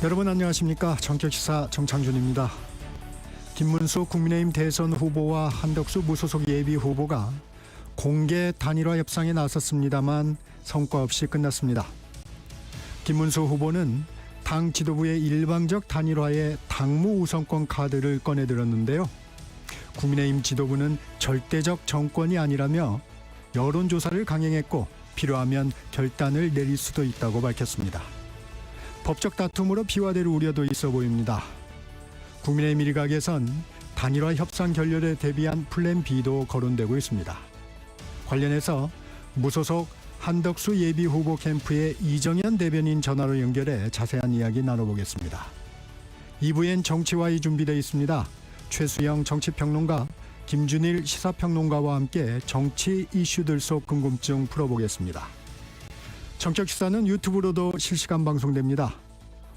여러분 안녕하십니까. 정격시사 정창준입니다. 김문수 국민의힘 대선 후보와 한덕수 무소속 예비 후보가 공개 단일화 협상에 나섰습니다만 성과 없이 끝났습니다. 김문수 후보는 당 지도부의 일방적 단일화에 당무 우선권 카드를 꺼내들었는데요. 국민의힘 지도부는 절대적 정권이 아니라며 여론조사를 강행했고 필요하면 결단을 내릴 수도 있다고 밝혔습니다. 법적 다툼으로 비화될 우려도 있어 보입니다. 국민의힘 일각에선 단일화 협상 결렬에 대비한 플랜 B도 거론되고 있습니다. 관련해서 무소속 한덕수 예비 후보 캠프의 이정현 대변인 전화로 연결해 자세한 이야기 나눠보겠습니다. 2부엔 정치와이 준비되어 있습니다. 최수영 정치평론가, 김준일 시사평론가와 함께 정치 이슈들 속 궁금증 풀어보겠습니다. 정격시사는 유튜브로도 실시간 방송됩니다.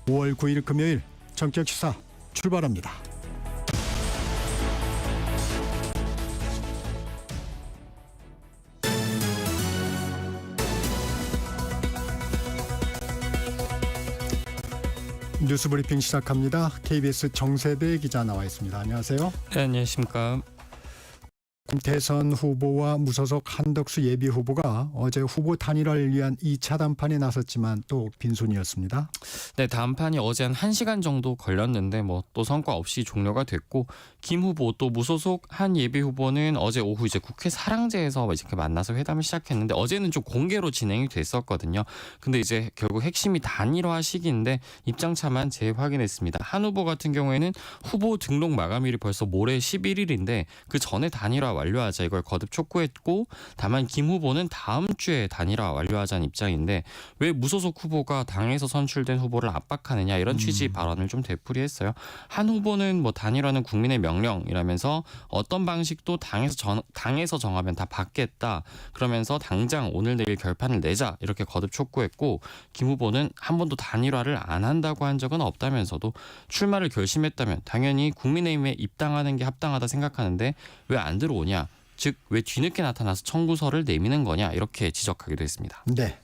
5월 9일 금요일 정격시사 출발합니다. 뉴스브리핑 시작합니다. KBS 정세배 기자 나와 있습니다. 안녕하세요. 네, 안녕하십니까. 대선 후보와 무소속 한덕수 예비 후보가 어제 후보 단일화를 위한 2차 담판에 나섰지만 또 빈손이었습니다. 네, 담판이 어제 한 1시간 정도 걸렸는데 또 성과 없이 종료가 됐고, 김 후보 또 무소속 한 예비 후보는 어제 오후 이제 국회 사랑제에서 이렇게 만나서 회담을 시작했는데, 어제는 좀 공개로 진행이 됐었거든요. 근데 이제 결국 핵심이 단일화 시기인데 입장차만 재확인했습니다. 한 후보 같은 경우에는 후보 등록 마감일이 벌써 모레 11일인데 그 전에 단일화 완료하자, 이걸 거듭 촉구했고, 다만 김 후보는 다음 주에 단일화 완료하자는 입장인데, 왜 무소속 후보가 당에서 선출된 후보를 압박하느냐, 이런 취지 발언을 좀 되풀이했어요. 한 후보는 단일화는 국민의 명령이라면서 어떤 방식도 당에서 정하면 다 받겠다, 그러면서 당장 오늘 내일 결판을 내자, 이렇게 거듭 촉구했고, 김 후보는 한 번도 단일화를 안 한다고 한 적은 없다면서도 출마를 결심했다면 당연히 국민의힘에 입당하는 게 합당하다 생각하는데 왜 안 들어오냐, 즉 왜 뒤늦게 나타나서 청구서를 내미는 거냐, 이렇게 지적하기도 했습니다. 네.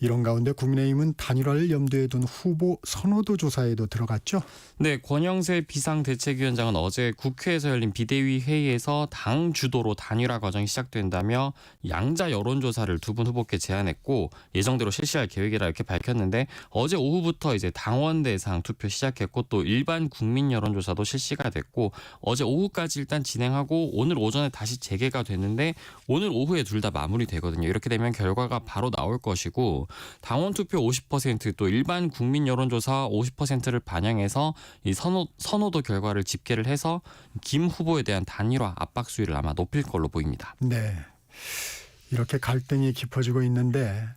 이런 가운데 국민의힘은 단일화를 염두에 둔 후보 선호도 조사에도 들어갔죠? 네, 권영세 비상대책위원장은 어제 국회에서 열린 비대위 회의에서 당 주도로 단일화 과정이 시작된다며 양자 여론조사를 두 분 후보께 제안했고 예정대로 실시할 계획이라 이렇게 밝혔는데, 어제 오후부터 이제 당원 대상 투표 시작했고 또 일반 국민 여론조사도 실시가 됐고 어제 오후까지 일단 진행하고 오늘 오전에 다시 재개가 됐는데 오늘 오후에 둘 다 마무리되거든요. 이렇게 되면 결과가 바로 나올 것이고, 당원 투표 50% 또 일반 국민 여론조사 50%를 반영해서 이 선호도 결과를 집계를 해서 김 후보에 대한 단일화 압박 수위를 아마 높일 걸로 보입니다. 네. 이렇게 갈등이 깊어지고 있는데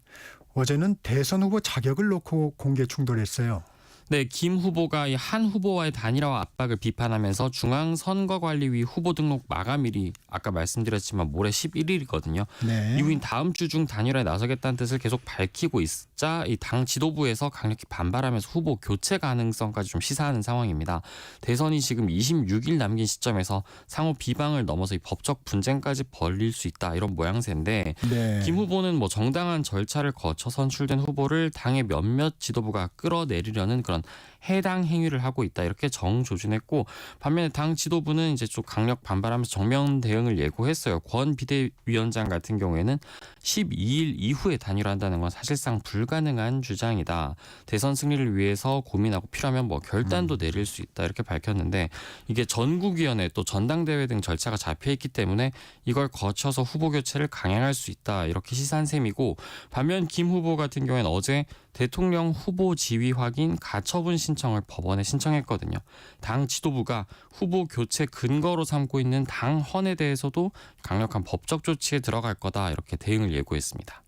어제는 대선 후보 자격을 놓고 공개 충돌했어요. 네, 김 후보가 이 한 후보와의 단일화 압박을 비판하면서 중앙선거관리위 후보 등록 마감일이 아까 말씀드렸지만 모레 11일이거든요. 네. 이후인 다음 주 중 단일화에 나서겠다는 뜻을 계속 밝히고 있자 이 당 지도부에서 강력히 반발하면서 후보 교체 가능성까지 좀 시사하는 상황입니다. 대선이 지금 26일 남긴 시점에서 상호 비방을 넘어서 이 법적 분쟁까지 벌릴 수 있다, 이런 모양새인데, 네. 김 후보는 정당한 절차를 거쳐 선출된 후보를 당의 몇몇 지도부가 끌어내리려는 그런 해당 행위를 하고 있다, 이렇게 정조준했고, 반면에 당 지도부는 이제 좀 강력 반발하면서 정면 대응을 예고했어요. 권 비대위원장 같은 경우에는 12일 이후에 단일화한다는 건 사실상 불가능한 주장이다. 대선 승리를 위해서 고민하고 필요하면 결단도 내릴 수 있다, 이렇게 밝혔는데, 이게 전국위원회 또 전당대회 등 절차가 잡혀있기 때문에 이걸 거쳐서 후보 교체를 강행할 수 있다, 이렇게 시사한 셈이고, 반면 김 후보 같은 경우에는 어제 대통령 후보 지위 확인 가처분 신청을 법원에 신청했거든요. 당 지도부가 후보 교체 근거로 삼고 있는 당 헌에 대해서도 강력한 법적 조치에 들어갈 거다, 이렇게 대응을 예고했습니다.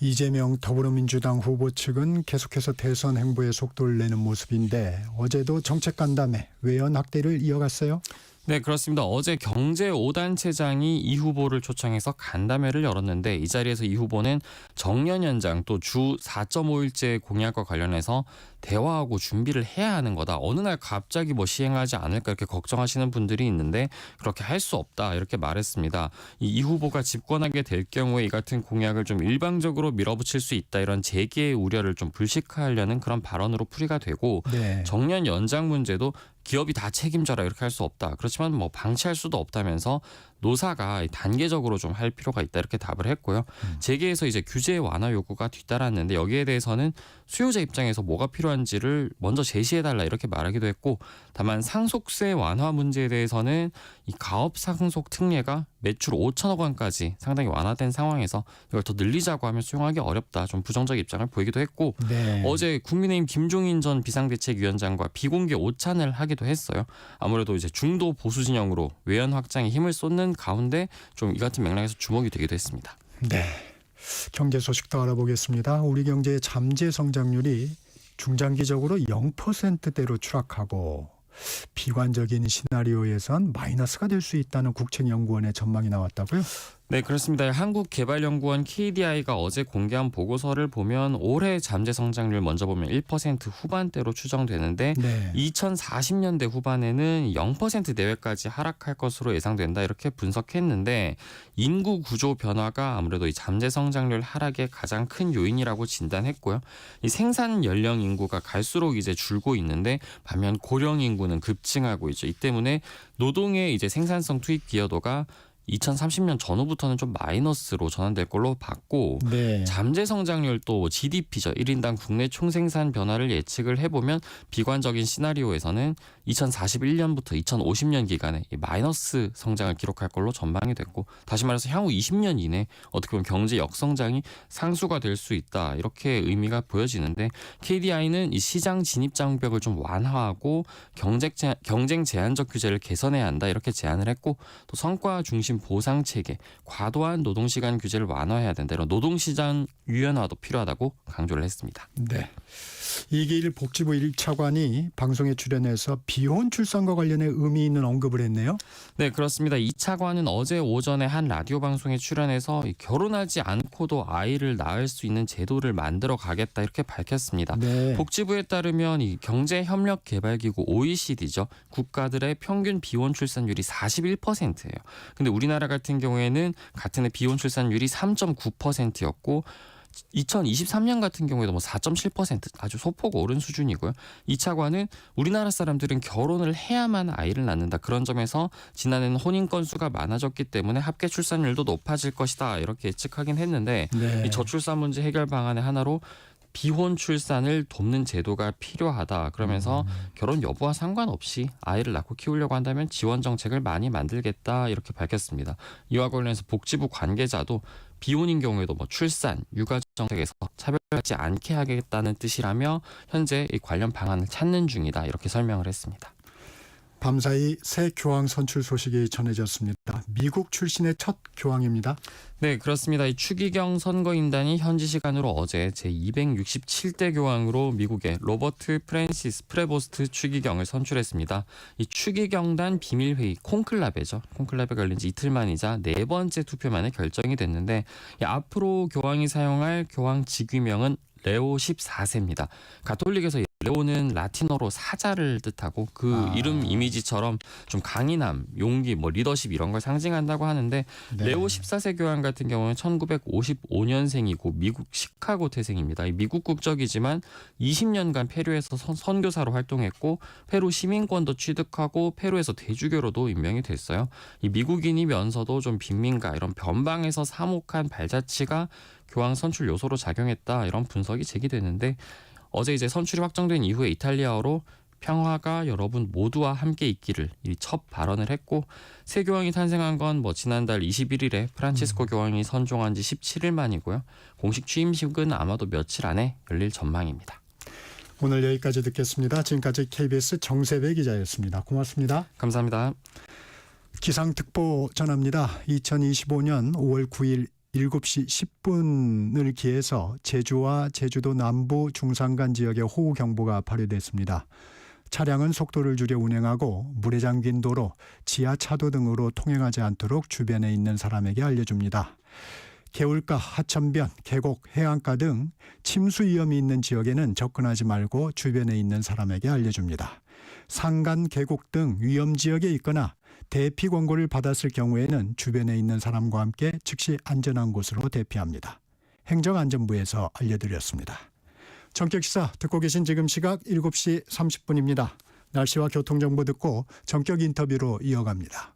이재명 더불어민주당 후보 측은 계속해서 대선 행보에 속도를 내는 모습인데 어제도 정책 간담회, 외연 확대를 이어갔어요? 네, 그렇습니다. 어제 경제 5단체장이 이 후보를 초청해서 간담회를 열었는데 이 자리에서 이 후보는 정년 연장 또 주 4.5일제 공약과 관련해서 대화하고 준비를 해야 하는 거다. 어느 날 갑자기 뭐 시행하지 않을까 이렇게 걱정하시는 분들이 있는데 그렇게 할 수 없다 이렇게 말했습니다. 이 후보가 집권하게 될 경우에 이 같은 공약을 좀 일방적으로 밀어붙일 수 있다 이런 재계의 우려를 좀 불식하려는 그런 발언으로 풀이가 되고 네. 정년 연장 문제도 기업이 다 책임져라 이렇게 할 수 없다. 그렇지만 뭐 방치할 수도 없다면서 노사가 단계적으로 좀 할 필요가 있다 이렇게 답을 했고요. 재계에서 이제 규제 완화 요구가 뒤따랐는데 여기에 대해서는 수요자 입장에서 뭐가 필요한지를 먼저 제시해달라 이렇게 말하기도 했고 다만 상속세 완화 문제에 대해서는 이 가업 상속 특례가 매출 5천억 원까지 상당히 완화된 상황에서 이걸 더 늘리자고 하면 수용하기 어렵다. 좀 부정적 입장을 보이기도 했고 네. 어제 국민의힘 김종인 전 비상대책위원장과 비공개 오찬을 하기도 했어요. 아무래도 이제 중도 보수 진영으로 외연 확장에 힘을 쏟는 가운데 좀 이 같은 맥락에서 주목이 되기도 했습니다. 네. 경제 소식도 알아보겠습니다. 우리 경제의 잠재 성장률이 중장기적으로 0%대로 추락하고 비관적인 시나리오에선 마이너스가 될 수 있다는 국책연구원의 전망이 나왔다고요? 네, 그렇습니다. 한국개발연구원 KDI가 어제 공개한 보고서를 보면 올해 잠재 성장률 먼저 보면 1% 후반대로 추정되는데 네. 2040년대 후반에는 0% 내외까지 하락할 것으로 예상된다 이렇게 분석했는데 인구 구조 변화가 아무래도 이 잠재 성장률 하락의 가장 큰 요인이라고 진단했고요. 이 생산 연령 인구가 갈수록 이제 줄고 있는데 반면 고령 인구는 급증하고 있죠. 이 때문에 노동의 이제 생산성 투입 기여도가 2030년 전후부터는 좀 마이너스로 전환될 걸로 봤고 네. 잠재 성장률도 GDP죠. 1인당 국내 총생산 변화를 예측을 해보면 비관적인 시나리오에서는 2041년부터 2050년 기간에 마이너스 성장을 기록할 걸로 전망이 됐고 다시 말해서 향후 20년 이내 어떻게 보면 경제 역성장이 상수가 될 수 있다. 이렇게 의미가 보여지는데 KDI는 이 시장 진입 장벽을 좀 완화하고 경쟁 제한적 규제를 개선해야 한다. 이렇게 제안을 했고 또 성과 중심 보상 체계, 과도한 노동시간 규제를 완화해야 된다. 이런 노동시장 유연화도 필요하다고 강조를 했습니다. 네. 이기일 복지부 1차관이 방송에 출연해서 비혼 출산과 관련해 의미 있는 언급을 했네요. 네, 그렇습니다. 이 차관은 어제 오전에 한 라디오 방송에 출연해서 결혼하지 않고도 아이를 낳을 수 있는 제도를 만들어 가겠다 이렇게 밝혔습니다. 네. 복지부에 따르면 이 경제협력개발기구 OECD죠. 국가들의 평균 비혼 출산율이 41%예요. 근데 우리나라 같은 경우에는 같은 해 비혼 출산율이 3.9%였고 2023년 같은 경우에도 뭐 4.7% 아주 소폭 오른 수준이고요. 이 차관은 우리나라 사람들은 결혼을 해야만 아이를 낳는다. 그런 점에서 지난해는 혼인 건수가 많아졌기 때문에 합계 출산율도 높아질 것이다. 이렇게 예측하긴 했는데 네. 이 저출산 문제 해결 방안의 하나로 비혼 출산을 돕는 제도가 필요하다. 그러면서 결혼 여부와 상관없이 아이를 낳고 키우려고 한다면 지원 정책을 많이 만들겠다. 이렇게 밝혔습니다. 이와 관련해서 복지부 관계자도 비혼인 경우에도 뭐 출산, 육아 정책에서 차별하지 않게 하겠다는 뜻이라며 현재 이 관련 방안을 찾는 중이다. 이렇게 설명을 했습니다. 밤사이 새 교황 선출 소식이 전해졌습니다. 미국 출신의 첫 교황입니다. 네, 그렇습니다. 이 추기경 선거인단이 현지 시간으로 어제 제267대 교황으로 미국의 로버트 프랜시스 프레보스트 추기경을 선출했습니다. 이 추기경단 비밀회의 콘클라베죠. 콘클라베가 열린 지 이틀 만이자 네 번째 투표 만에 결정이 됐는데 앞으로 교황이 사용할 교황 직위명은 레오 14세입니다. 가톨릭에서 레오는 라틴어로 사자를 뜻하고 그 이름 이미지처럼 좀 강인함, 용기, 뭐 리더십 이런 걸 상징한다고 하는데 네. 레오 14세 교황 같은 경우는 1955년생이고 미국 시카고 태생입니다. 미국 국적이지만 20년간 페루에서 선교사로 활동했고 페루 시민권도 취득하고 페루에서 대주교로도 임명이 됐어요. 이 미국인이면서도 좀 빈민가 이런 변방에서 사목한 발자취가 교황 선출 요소로 작용했다 이런 분석이 제기되는데 어제 이제 선출이 확정된 이후에 이탈리아어로 평화가 여러분 모두와 함께 있기를 이 첫 발언을 했고 새 교황이 탄생한 건 뭐 지난달 21일에 프란치스코 교황이 선종한 지 17일 만이고요. 공식 취임식은 아마도 며칠 안에 열릴 전망입니다. 오늘 여기까지 듣겠습니다. 지금까지 KBS 정세배 기자였습니다. 고맙습니다. 감사합니다. 기상특보 전합니다. 2025년 5월 9일 7시 10분을 기해서 제주와 제주도 남부 중산간 지역에 호우경보가 발효됐습니다. 차량은 속도를 줄여 운행하고 물에 잠긴 도로, 지하차도 등으로 통행하지 않도록 주변에 있는 사람에게 알려줍니다. 개울가, 하천변, 계곡, 해안가 등 침수 위험이 있는 지역에는 접근하지 말고 주변에 있는 사람에게 알려줍니다. 산간, 계곡 등 위험 지역에 있거나 대피 권고를 받았을 경우에는 주변에 있는 사람과 함께 즉시 안전한 곳으로 대피합니다. 행정안전부에서 알려드렸습니다. 전격시사 듣고 계신 지금 시각 7시 30분입니다. 날씨와 교통정보 듣고 전격 인터뷰로 이어갑니다.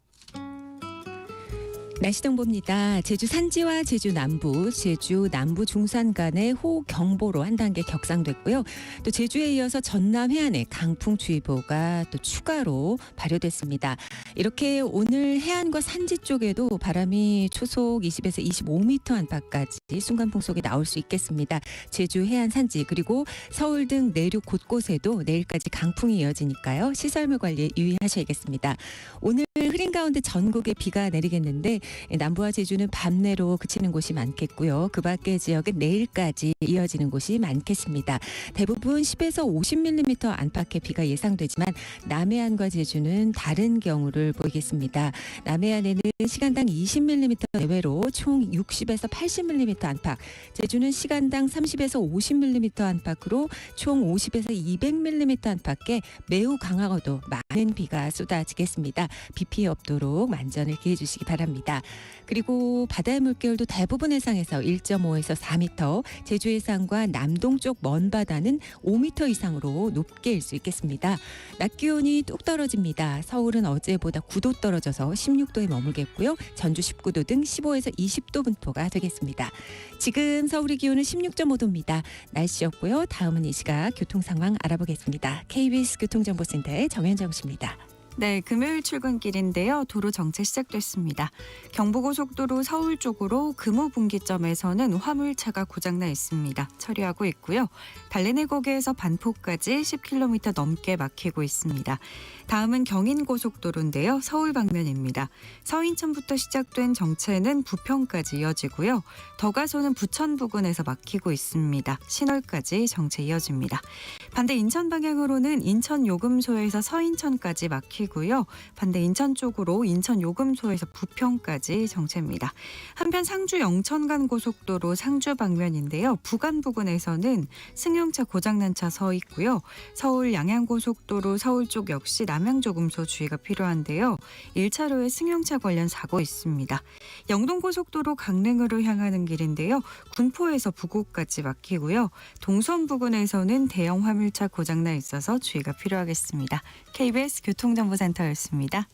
날씨정보입니다. 제주 산지와 제주 남부, 제주 남부 중산 간의 호우경보로 한 단계 격상됐고요. 또 제주에 이어서 전남 해안에 강풍주의보가 또 추가로 발효됐습니다. 이렇게 오늘 해안과 산지 쪽에도 바람이 초속 20에서 25m 안팎까지 순간풍속이 나올 수 있겠습니다. 제주 해안 산지 그리고 서울 등 내륙 곳곳에도 내일까지 강풍이 이어지니까요. 시설물 관리에 유의하셔야겠습니다. 오늘 흐린 가운데 전국에 비가 내리겠는데 남부와 제주는 밤 내로 그치는 곳이 많겠고요. 그 밖의 지역은 내일까지 이어지는 곳이 많겠습니다. 대부분 10에서 50mm 안팎의 비가 예상되지만 남해안과 제주는 다른 경우를 보이겠습니다. 남해안에는 시간당 20mm 내외로 총 60에서 80mm 안팎, 제주는 시간당 30에서 50mm 안팎으로 총 50에서 200mm 안팎의 매우 강하고도 많은 비가 쏟아지겠습니다. 비 피해 없도록 만전을 기해 주시기 바랍니다. 그리고 바다의 물결도 대부분 해상에서 1.5에서 4m, 제주 해상과 남동쪽 먼 바다는 5m 이상으로 높게 일 수 있겠습니다. 낮 기온이 뚝 떨어집니다. 서울은 어제보다 9도 떨어져서 16도에 머물겠고요. 전주 19도 등 15에서 20도 분포가 되겠습니다. 지금 서울의 기온은 16.5도입니다. 날씨였고요. 다음은 이 시각 교통 상황 알아보겠습니다. KBS 교통정보센터의 정현정 씨입니다. 네, 금요일 출근길인데요. 도로 정체 시작됐습니다. 경부고속도로 서울 쪽으로 금호 분기점에서는 화물차가 고장나 있습니다. 처리하고 있고요. 달래내거기에서 반포까지 10km 넘게 막히고 있습니다. 다음은 경인고속도로인데요. 서울 방면입니다. 서인천부터 시작된 정체는 부평까지 이어지고요. 더 가서는 부천 부근에서 막히고 있습니다. 신월까지 정체 이어집니다. 반대 인천 방향으로는 인천 요금소에서 서인천까지 막히고요. 반대 인천 쪽으로 인천 요금소에서 부평까지 정체입니다. 한편 상주 영천 간 고속도로 상주 방면인데요. 부간 부근에서는 승용차 고장난 차 서 있고요. 서울 양양고속도로 서울 쪽 역시 남양조금소 주의가 필요한데요. 1차로에 승용차 관련 사고 있습니다. 영동고속도로 강릉으로 향하는 길인데요. 군포에서 부곡까지 막히고요. 동선 부근에서는 대형 화물차 고장나 있어서 주의가 필요하겠습니다. KBS 교통정보센터였습니다.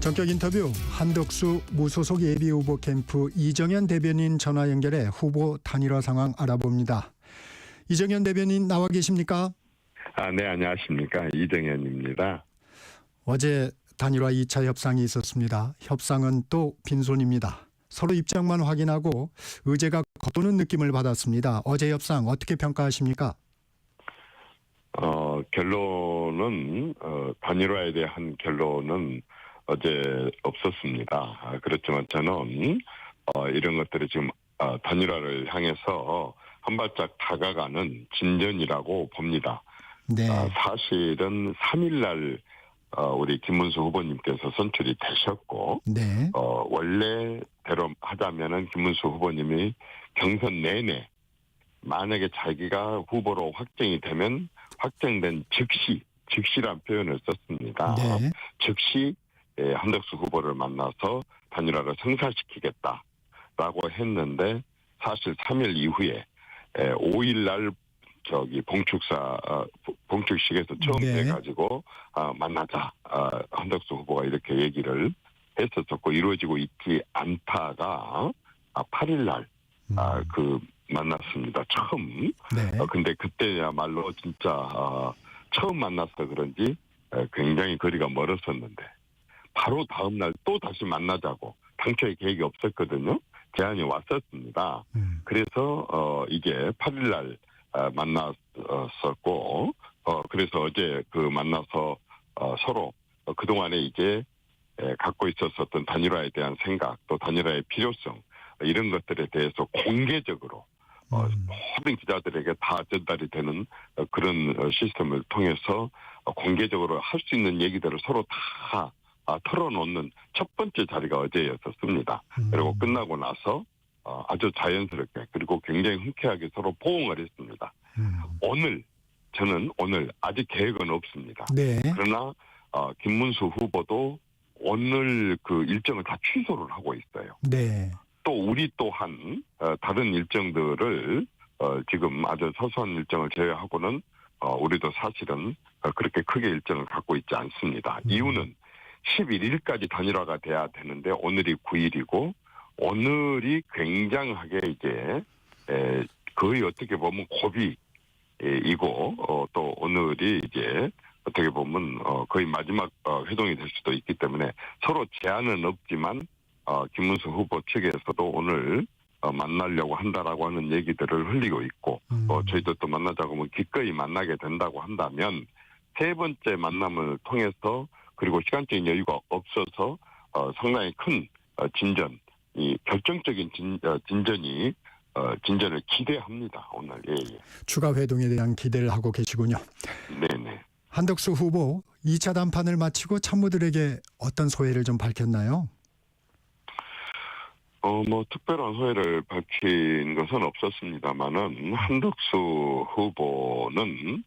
전격 인터뷰 한덕수 무소속 예비후보 캠프 이정현 대변인 전화 연결해 후보 단일화 상황 알아봅니다. 이정현 대변인 나와 계십니까? 네, 안녕하십니까. 이정현입니다. 어제 단일화 2차 협상이 있었습니다. 협상은 또 빈손입니다. 서로 입장만 확인하고 의제가 겉도는 느낌을 받았습니다. 어제 협상 어떻게 평가하십니까? 결론은 단일화에 대한 결론은 어제 없었습니다. 그렇지만 저는 이런 것들이 지금 단일화를 향해서 한 발짝 다가가는 진전이라고 봅니다. 네. 사실은 3일날 우리 김문수 후보님께서 선출이 되셨고 네. 원래대로 하자면은 김문수 후보님이 경선 내내 만약에 자기가 후보로 확정이 되면 확정된 즉시란 표현을 썼습니다. 네. 즉시 한덕수 후보를 만나서 단일화를 성사시키겠다라고 했는데 사실 3일 이후에 5일날 봉축식에서 처음 네. 해가지고 만나자 한덕수 후보가 이렇게 얘기를 했었고 이루어지고 있지 않다가 8일날 만났습니다. 처음. 네. 근데 그때야말로 진짜 처음 만나서 그런지 굉장히 거리가 멀었었는데 바로 다음날 또 다시 만나자고 당초에 계획이 없었거든요. 제안이 왔었습니다. 그래서 이게 8일날 만났었고 그래서 어제 그 만나서 서로 그동안에 이제 갖고 있었던 단일화에 대한 생각 또 단일화의 필요성 이런 것들에 대해서 공개적으로 모든 기자들에게 다 전달이 되는 그런 시스템을 통해서 공개적으로 할 수 있는 얘기들을 서로 다 털어놓는 첫 번째 자리가 어제였었습니다. 그리고 끝나고 나서 아주 자연스럽게 그리고 굉장히 흔쾌하게 서로 포옹을 했습니다. 저는 오늘 아직 계획은 없습니다. 네. 그러나 김문수 후보도 오늘 그 일정을 다 취소를 하고 있어요. 네. 또 우리 또한 다른 일정들을 지금 아주 소소한 일정을 제외하고는 우리도 사실은 그렇게 크게 일정을 갖고 있지 않습니다. 이유는 11일까지 단일화가 돼야 되는데 오늘이 9일이고 오늘이 굉장하게 이제 거의 어떻게 보면 고비이고 또 오늘이 이제 어떻게 보면 거의 마지막 회동이 될 수도 있기 때문에 서로 제한은 없지만 김문수 후보 측에서도 오늘 만나려고 한다라고 하는 얘기들을 흘리고 있고 저희도 또 만나자고 하면 기꺼이 만나게 된다고 한다면 세 번째 만남을 통해서 그리고 시간적인 여유가 없어서 상당히 큰 진전이 결정적인 진전을 기대합니다. 오늘. 예. 추가 회동에 대한 기대를 하고 계시군요. 네네. 한덕수 후보 2차 담판을 마치고 참모들에게 어떤 소회를 좀 밝혔나요? 특별한 소회를 밝힌 것은 없었습니다만은 한덕수 후보는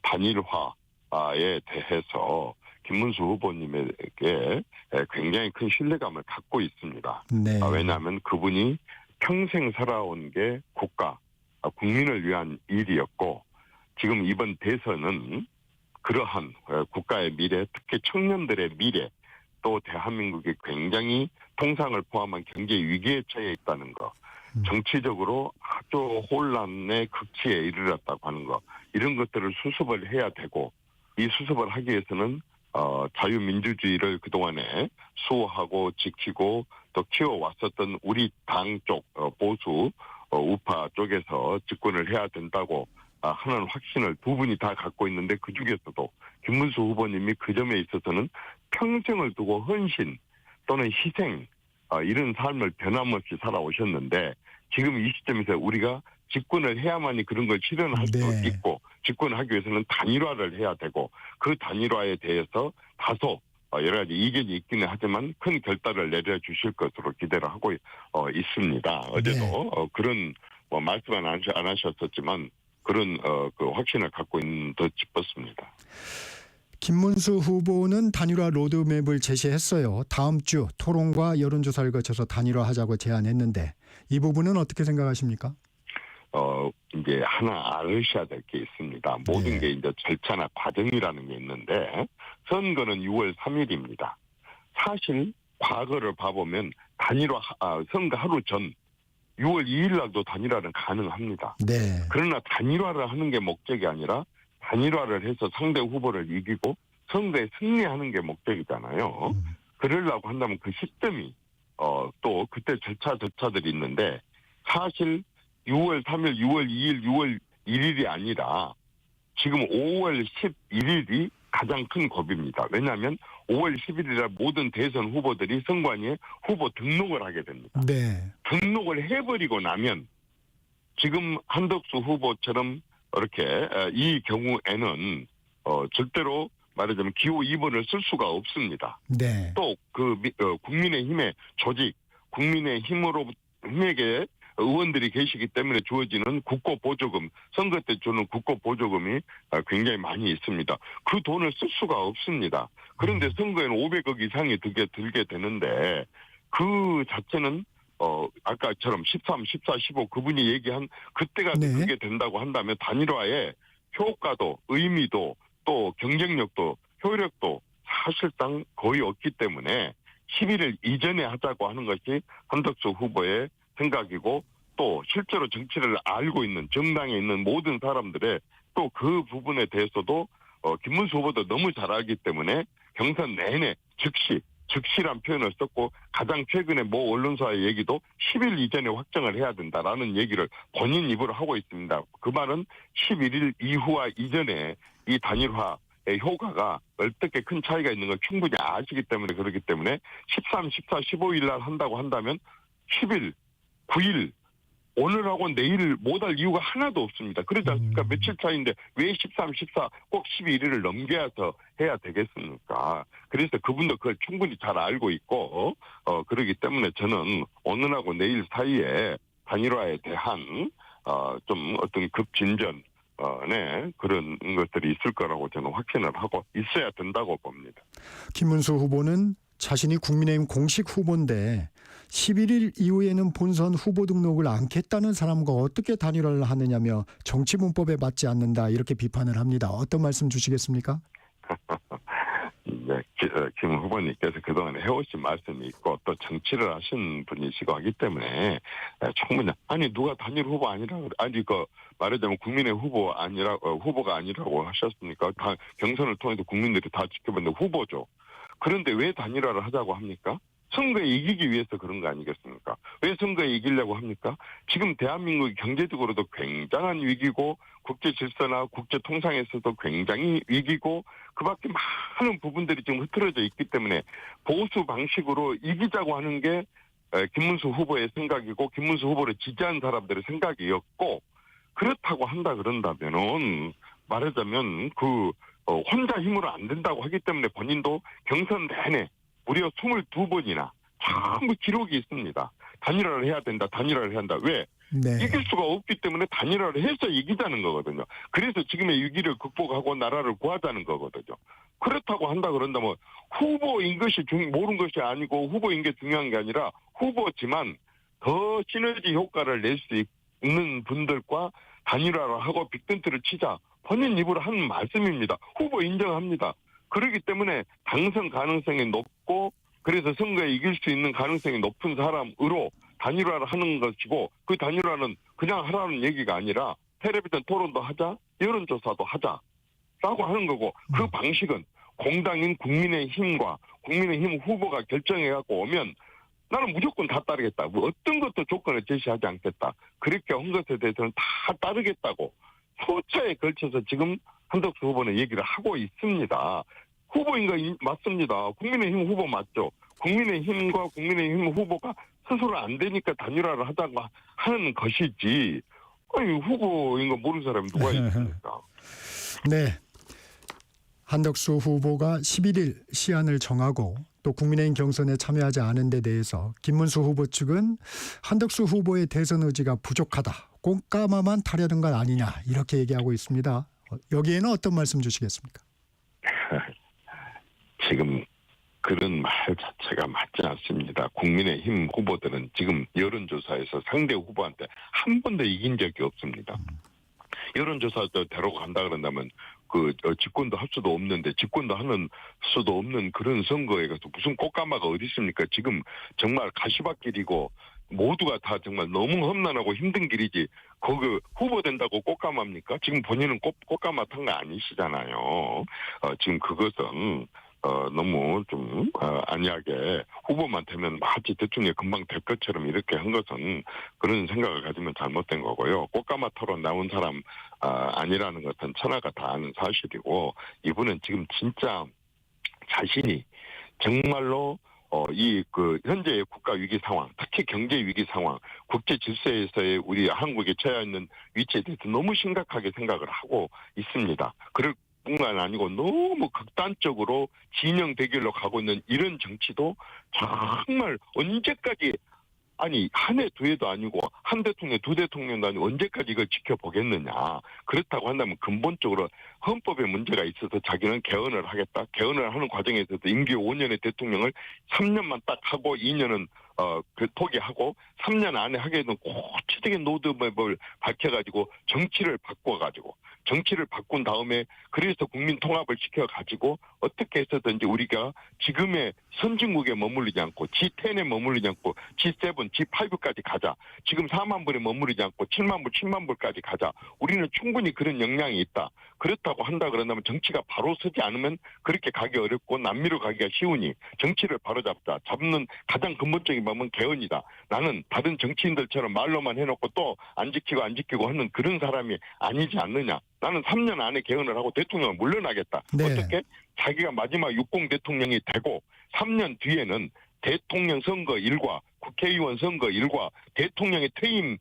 단일화에 대해서 김문수 후보님에게 굉장히 큰 신뢰감을 갖고 있습니다. 네. 왜냐하면 그분이 평생 살아온 게 국민을 위한 일이었고 지금 이번 대선은 그러한 국가의 미래, 특히 청년들의 미래, 또 대한민국이 굉장히 통상을 포함한 경제 위기에 처해 있다는 것, 정치적으로 아주 혼란의 극치에 이르렀다고 하는 것, 이런 것들을 수습을 해야 되고 이 수습을 하기 위해서는 자유민주주의를 그동안에 수호하고 지키고 또 키워왔었던 우리 당 쪽 보수 우파 쪽에서 집권을 해야 된다고 하는 확신을 두 분이 다 갖고 있는데 그중에서도 김문수 후보님이 그 점에 있어서는 평생을 두고 헌신 또는 희생 이런 삶을 변함없이 살아오셨는데 지금 이 시점에서 우리가 집권을 해야만이 그런 걸 실현할 수 네. 있고 집권하기 위해서는 단일화를 해야 되고 그 단일화에 대해서 다소 여러 가지 이견이 있기는 하지만 큰 결단을 내려주실 것으로 기대를 하고 있습니다. 어제도 그런 말씀은 안 하셨었지만 그런 그 확신을 갖고 있는 듯 싶었습니다. 김문수 후보는 단일화 로드맵을 제시했어요. 다음 주 토론과 여론조사를 거쳐서 단일화하자고 제안했는데 이 부분은 어떻게 생각하십니까? 이제 하나 알으셔야 될 게 있습니다. 모든 네. 게 이제 절차나 과정이라는 게 있는데 선거는 6월 3일입니다. 사실 과거를 봐보면 단일화 선거 하루 전 6월 2일 날도 단일화는 가능합니다. 네. 그러나 단일화를 하는 게 목적이 아니라 단일화를 해서 상대 후보를 이기고 선거에 승리하는 게 목적이잖아요. 그러려고 한다면 그 시점이 또 그때 절차들이 있는데 사실 6월 3일, 6월 2일, 6월 1일이 아니라 지금 5월 11일이 가장 큰 고비입니다. 왜냐하면 5월 10일이라 모든 대선 후보들이 선관위에 후보 등록을 하게 됩니다. 네. 등록을 해버리고 나면 지금 한덕수 후보처럼 이렇게 이 경우에는 절대로 말하자면 기호 2번을 쓸 수가 없습니다. 네. 또 그 국민의힘의 조직, 국민의힘에게 의원들이 계시기 때문에 주어지는 국고보조금, 선거 때 주는 국고보조금이 굉장히 많이 있습니다. 그 돈을 쓸 수가 없습니다. 그런데 선거에는 500억 이상이 들게 되는데 그 자체는 아까처럼 13, 14, 15 그분이 얘기한 그때가 네. 그게 된다고 한다면 단일화의 효과도 의미도 또 경쟁력도 효력도 사실상 거의 없기 때문에 11일 이전에 하자고 하는 것이 한덕수 후보의 생각이고 또 실제로 정치를 알고 있는 정당에 있는 모든 사람들의 또 그 부분에 대해서도 김문수 후보도 너무 잘 알기 때문에 경선 내내 즉시 즉시란 표현을 썼고 가장 최근에 모 언론사의 얘기도 10일 이전에 확정을 해야 된다라는 얘기를 본인 입으로 하고 있습니다. 그 말은 11일 이후와 이전에 이 단일화의 효과가 어떻게 큰 차이가 있는 걸 충분히 아시기 때문에 그렇기 때문에 13, 14, 15일 날 한다고 한다면 10일, 9일 오늘하고 내일 못할 이유가 하나도 없습니다. 그러지 않습니까? 며칠 차이인데 왜 13, 14, 꼭 11일을 넘겨서 해야 되겠습니까? 그래서 그분도 그걸 충분히 잘 알고 있고, 그러기 때문에 저는 오늘하고 내일 사이에 단일화에 대한, 좀 어떤 급진전, 네, 그런 것들이 있을 거라고 저는 확신을 하고 있어야 된다고 봅니다. 김문수 후보는 자신이 국민의힘 공식 후보인데 11일 이후에는 본선 후보 등록을 않겠다는 사람과 어떻게 단일화를 하느냐며 정치 문법에 맞지 않는다 이렇게 비판을 합니다. 어떤 말씀 주시겠습니까? 네, 김 후보님께서 그동안 해오신 말씀이 있고 또 정치를 하신 분이시고 하기 때문에 충분히 아니 누가 단일 후보 아니라고 아니 말하자면 국민의 후보가 아니라고 하셨습니까? 다 경선을 통해서 국민들이 다 지켜봤는데 후보죠. 그런데 왜 단일화를 하자고 합니까? 선거에 이기기 위해서 그런 거 아니겠습니까? 왜 선거에 이기려고 합니까? 지금 대한민국이 경제적으로도 굉장한 위기고 국제 질서나 국제 통상에서도 굉장히 위기고 그밖에 많은 부분들이 지금 흐트러져 있기 때문에 보수 방식으로 이기자고 하는 게 김문수 후보의 생각이고 김문수 후보를 지지한 사람들의 생각이었고 그렇다고 한다 그런다면은 말하자면 혼자 힘으로 안 된다고 하기 때문에 본인도 경선 내내 무려 22번이나 전부 기록이 있습니다. 단일화를 해야 된다. 단일화를 해야 한다. 왜? 네. 이길 수가 없기 때문에 단일화를 해서 이기자는 거거든요. 그래서 지금의 위기를 극복하고 나라를 구하자는 거거든요. 그렇다고 한다 그런다면 후보인 것이 모르는 것이 아니고 후보인 게 중요한 게 아니라 후보지만 더 시너지 효과를 낼 수 있는 분들과 단일화를 하고 빅텐트를 치자. 본인 입으로 하는 말씀입니다. 후보 인정합니다. 그렇기 때문에 당선 가능성이 높고 그래서 선거에 이길 수 있는 가능성이 높은 사람으로 단일화를 하는 것이고 그 단일화는 그냥 하라는 얘기가 아니라 텔레비전 토론도 하자 여론조사도 하자라고 하는 거고 그 방식은 공당인 국민의힘과 국민의힘 후보가 결정해갖고 오면 나는 무조건 다 따르겠다. 뭐 어떤 것도 조건을 제시하지 않겠다. 그렇게 한 것에 대해서는 다 따르겠다고 소차에 걸쳐서 지금 한덕수 후보는 얘기를 하고 있습니다. 후보인 거 맞습니다. 국민의힘 후보 맞죠. 국민의힘과 국민의힘 후보가 스스로 안 되니까 단일화를 하자고 하는 것이지. 아니 후보인 거 모르는 사람이 누가 있습니까? 네. 한덕수 후보가 11일 시한을 정하고 또 국민의힘 경선에 참여하지 않은 데 대해서 김문수 후보 측은 한덕수 후보의 대선 의지가 부족하다. 꼼까마만 타려는 것 아니냐 이렇게 얘기하고 있습니다. 여기에는 어떤 말씀 주시겠습니까? 지금 그런 말 자체가 맞지 않습니다. 국민의힘 후보들은 지금 여론조사에서 상대 후보한테 한 번도 이긴 적이 없습니다. 여론조사도 데려간다 그런다면 집권도 할 수도 없는데 집권도 하는 수도 없는 그런 선거에 가서 무슨 꽃가마가 어디 있습니까? 지금 정말 가시밭길이고 모두가 다 정말 너무 험난하고 힘든 길이지 거기 후보 된다고 꽃가마입니까? 지금 본인은 꽃가마 탄 거 아니시잖아요. 지금 그것은 너무 좀 안이하게 후보만 되면 마치 대통령이 금방 될 것처럼 이렇게 한 것은 그런 생각을 가지면 잘못된 거고요. 꽃가마 토론 나온 사람 아니라는 것은 천하가 다 아는 사실이고 이분은 지금 진짜 자신이 정말로 현재의 국가 위기 상황, 특히 경제 위기 상황, 국제 질서에서의 우리 한국에 처해 있는 위치에 대해서 너무 심각하게 생각을 하고 있습니다. 그럴 뿐만 아니고 너무 극단적으로 진영 대결로 가고 있는 이런 정치도 정말 언제까지 아니 한 해 두 해도 아니고 한 대통령 두 대통령도 아니고 언제까지 이걸 지켜보겠느냐. 그렇다고 한다면 근본적으로 헌법에 문제가 있어서 자기는 개헌을 하겠다. 개헌을 하는 과정에서도 임기 5년의 대통령을 3년만 딱 하고 2년은 포기하고 3년 안에 하게 되는 구체적인 로드맵을 밝혀가지고 정치를 바꿔가지고 정치를 바꾼 다음에 그래서 국민 통합을 시켜가지고 어떻게 해서든지 우리가 지금의 선진국에 머무르지 않고 G10에 머무르지 않고 G7, G5까지 가자. 지금 4만 불에 머무르지 않고 7만 불, 10만 불까지 가자. 우리는 충분히 그런 역량이 있다. 그렇다고 한다 그런다면 정치가 바로 서지 않으면 그렇게 가기 어렵고 남미로 가기가 쉬우니 정치를 바로 잡자. 잡는 가장 근본적인 방법은 개헌이다. 나는 다른 정치인들처럼 말로만 해놓고 또 안 지키고 하는 그런 사람이 아니지 않느냐. 나는 3년 안에 개헌을 하고 대통령을 물러나겠다. 네. 어떻게? 자기가 마지막 육공 대통령이 되고 3년 뒤에는 대통령 선거 일과 국회의원 선거 일과 대통령의 퇴임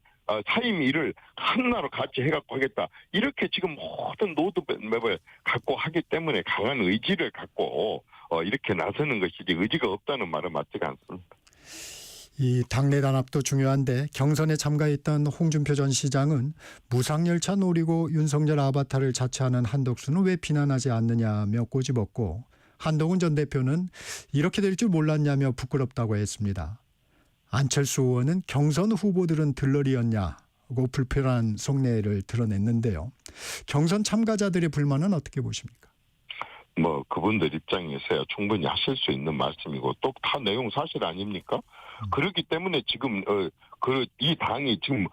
사임 일을 하나로 같이 해갖고 하겠다. 이렇게 지금 모든 로드맵을 갖고 하기 때문에 강한 의지를 갖고 이렇게 나서는 것이지 의지가 없다는 말은 맞지가 않습니다. 이 당내 단합도 중요한데 경선에 참가했던 홍준표 전 시장은 무상열차 노리고 윤석열 아바타를 자처하는 한덕수는 왜 비난하지 않느냐며 꼬집었고 한동훈 전 대표는 이렇게 될 줄 몰랐냐며 부끄럽다고 했습니다. 안철수 의원은 경선 후보들은 들러리였냐고 불편한 속내를 드러냈는데요. 경선 참가자들의 불만은 어떻게 보십니까? 그분들 입장에서야 충분히 하실 수 있는 말씀이고 또 다 내용 사실 아닙니까? 그렇기 때문에 지금 이 당이 지금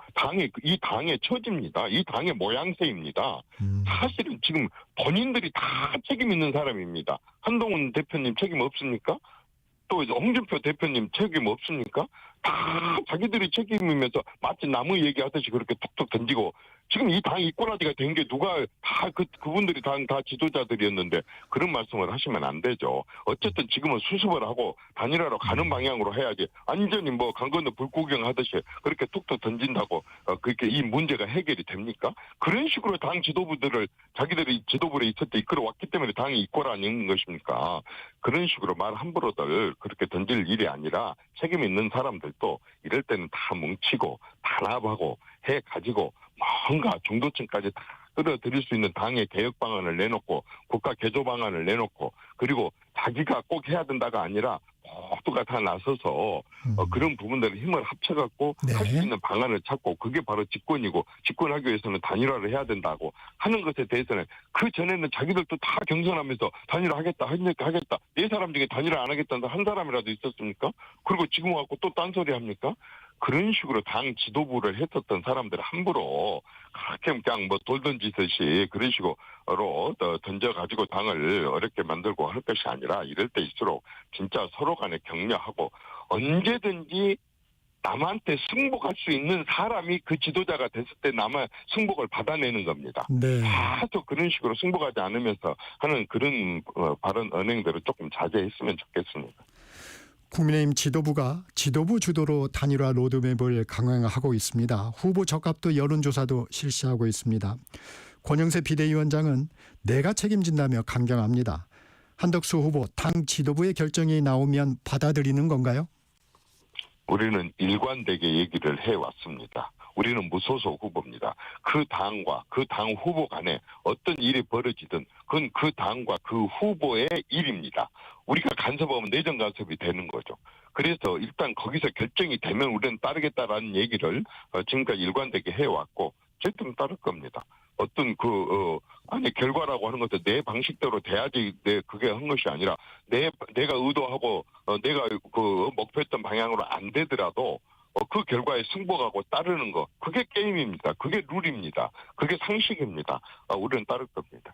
이 당의 처지입니다. 이 당의 모양새입니다. 사실은 지금 본인들이 다 책임 있는 사람입니다. 한동훈 대표님 책임 없습니까? 또 이제 홍준표 대표님 책임 없습니까? 다 자기들이 책임이면서 마치 나무 얘기하듯이 그렇게 툭툭 던지고 지금 이 당 이꼬라지가 된 게 누가 다 그분들이 다 지도자들이었는데 그런 말씀을 하시면 안 되죠. 어쨌든 지금은 수습을 하고 단일화로 가는 방향으로 해야지 완전히 강 건너 불구경 하듯이 그렇게 툭툭 던진다고 그렇게 이 문제가 해결이 됩니까? 그런 식으로 당 지도부들을 자기들이 지도부에 있을 때 이끌어왔기 때문에 당이 이꼬라는 것입니까? 그런 식으로 말 함부로들 그렇게 던질 일이 아니라 책임 있는 사람들도 이럴 때는 다 뭉치고 단합하고 해가지고 뭔가 중도층까지 다 끌어들일 수 있는 당의 개혁 방안을 내놓고 국가 개조 방안을 내놓고 그리고 자기가 꼭 해야 된다가 아니라 모두가 다 나서서 그런 부분들을 힘을 합쳐갖고 네. 할 수 있는 방안을 찾고 그게 바로 집권이고 집권하기 위해서는 단일화를 해야 된다고 하는 것에 대해서는 그 전에는 자기들도 다 경선하면서 단일화하겠다 네 사람 중에 단일화 안 하겠다는 한 사람이라도 있었습니까? 그리고 지금 와서 또 딴소리 합니까? 그런 식으로 당 지도부를 했었던 사람들 함부로 그렇게 그냥 돌 던지듯이 그런 식으로 던져가지고 당을 어렵게 만들고 할 것이 아니라 이럴 때일수록 진짜 서로 간에 격려하고 언제든지 남한테 승복할 수 있는 사람이 그 지도자가 됐을 때 남의 승복을 받아내는 겁니다. 네. 계속 그런 식으로 승복하지 않으면서 하는 그런 발언 언행들을 조금 자제했으면 좋겠습니다. 국민의힘 지도부가 지도부 주도로 단일화 로드맵을 강화하고 있습니다. 후보 적합도 여론조사도 실시하고 있습니다. 권영세 비대위원장은 내가 책임진다며 강경합니다. 한덕수 후보 당 지도부의 결정이 나오면 받아들이는 건가요? 우리는 일관되게 얘기를 해왔습니다. 우리는 무소속 후보입니다. 그 당과 그 당 후보 간에 어떤 일이 벌어지든 그건 그 당과 그 후보의 일입니다. 우리가 간섭하면 내정 간섭이 되는 거죠. 그래서 일단 거기서 결정이 되면 우리는 따르겠다라는 얘기를 지금까지 일관되게 해왔고 저희들은 따를 겁니다. 어떤 결과라고 하는 것도 내 방식대로 돼야지 그게 한 것이 아니라 내가 의도하고 내가 목표했던 방향으로 안 되더라도 그 결과에 승복하고 따르는 거 그게 게임입니다. 그게 룰입니다. 그게 상식입니다. 우리는 따를 겁니다.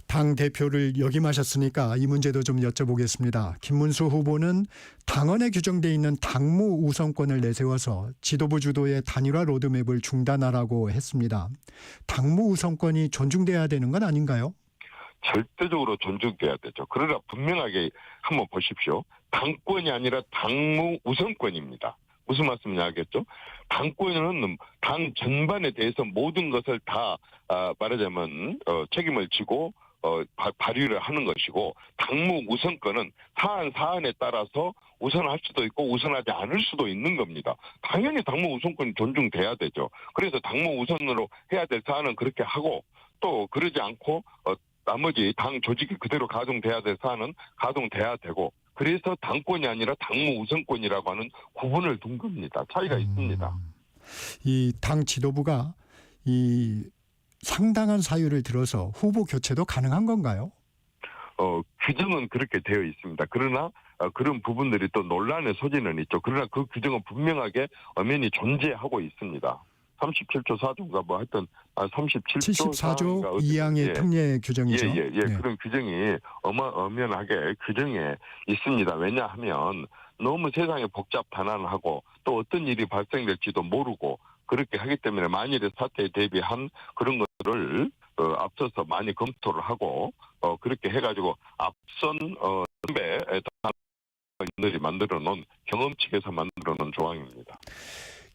당 대표를 역임하셨으니까 이 문제도 좀 여쭤보겠습니다. 김문수 후보는 당헌에 규정돼 있는 당무 우선권을 내세워서 지도부 주도의 단일화 로드맵을 중단하라고 했습니다. 당무 우선권이 존중돼야 되는 건 아닌가요? 절대적으로 존중돼야 되죠. 그러나 분명하게 한번 보십시오. 당권이 아니라 당무 우선권입니다. 무슨 말씀인지 알겠죠? 당권은 당 전반에 대해서 모든 것을 다 말하자면 책임을 지고 발의를 하는 것이고 당무 우선권은 사안에 따라서 우선할 수도 있고 우선하지 않을 수도 있는 겁니다. 당연히 당무 우선권이 존중돼야 되죠. 그래서 당무 우선으로 해야 될 사안은 그렇게 하고 또 그러지 않고 나머지 당 조직이 그대로 가동돼야 될 사안은 가동돼야 되고 그래서 당권이 아니라 당무 우선권이라고 하는 구분을 둔 겁니다. 차이가 있습니다. 이 당 지도부가 이 상당한 사유를 들어서 후보 교체도 가능한 건가요? 규정은 그렇게 되어 있습니다. 그러나 그런 부분들이 또 논란의 소지는 있죠. 그러나 그 규정은 분명하게 엄연히 존재하고 있습니다. 37조 4조인가 뭐 하여튼 37조 74조 2항의 특례 규정이죠. 예. 그런 규정이 엄연하게 규정에 있습니다. 왜냐하면 너무 세상이 복잡반환하고 또 어떤 일이 발생될지도 모르고 그렇게 하기 때문에 만일의 사태에 대비한 그런 것들을 앞서서 많이 검토를 하고 그렇게 해가지고 앞선 선배들이 만들어 놓은 경험칙에서 만들어 놓은 조항입니다.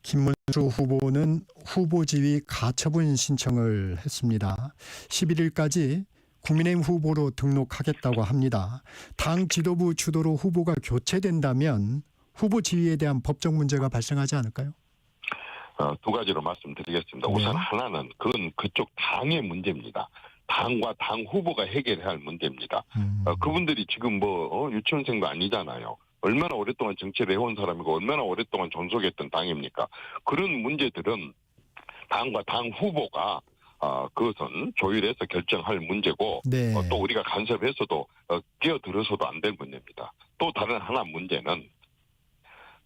김문수 후보는 후보 지위 가처분 신청을 했습니다. 11일까지 국민의힘 후보로 등록하겠다고 합니다. 당 지도부 주도로 후보가 교체된다면 후보 지위에 대한 법적 문제가 발생하지 않을까요? 두 가지로 말씀드리겠습니다. 네. 우선 하나는 그건 그쪽 당의 문제입니다. 당과 당 후보가 해결해야 할 문제입니다. 그분들이 지금 유치원생도 아니잖아요. 얼마나 오랫동안 정치를 해온 사람이고 얼마나 오랫동안 존속했던 당입니까? 그런 문제들은 당과 당 후보가 그것은 조율해서 결정할 문제고 네. 또 우리가 간섭해서도 끼어들어서도 안 될 문제입니다. 또 다른 하나 문제는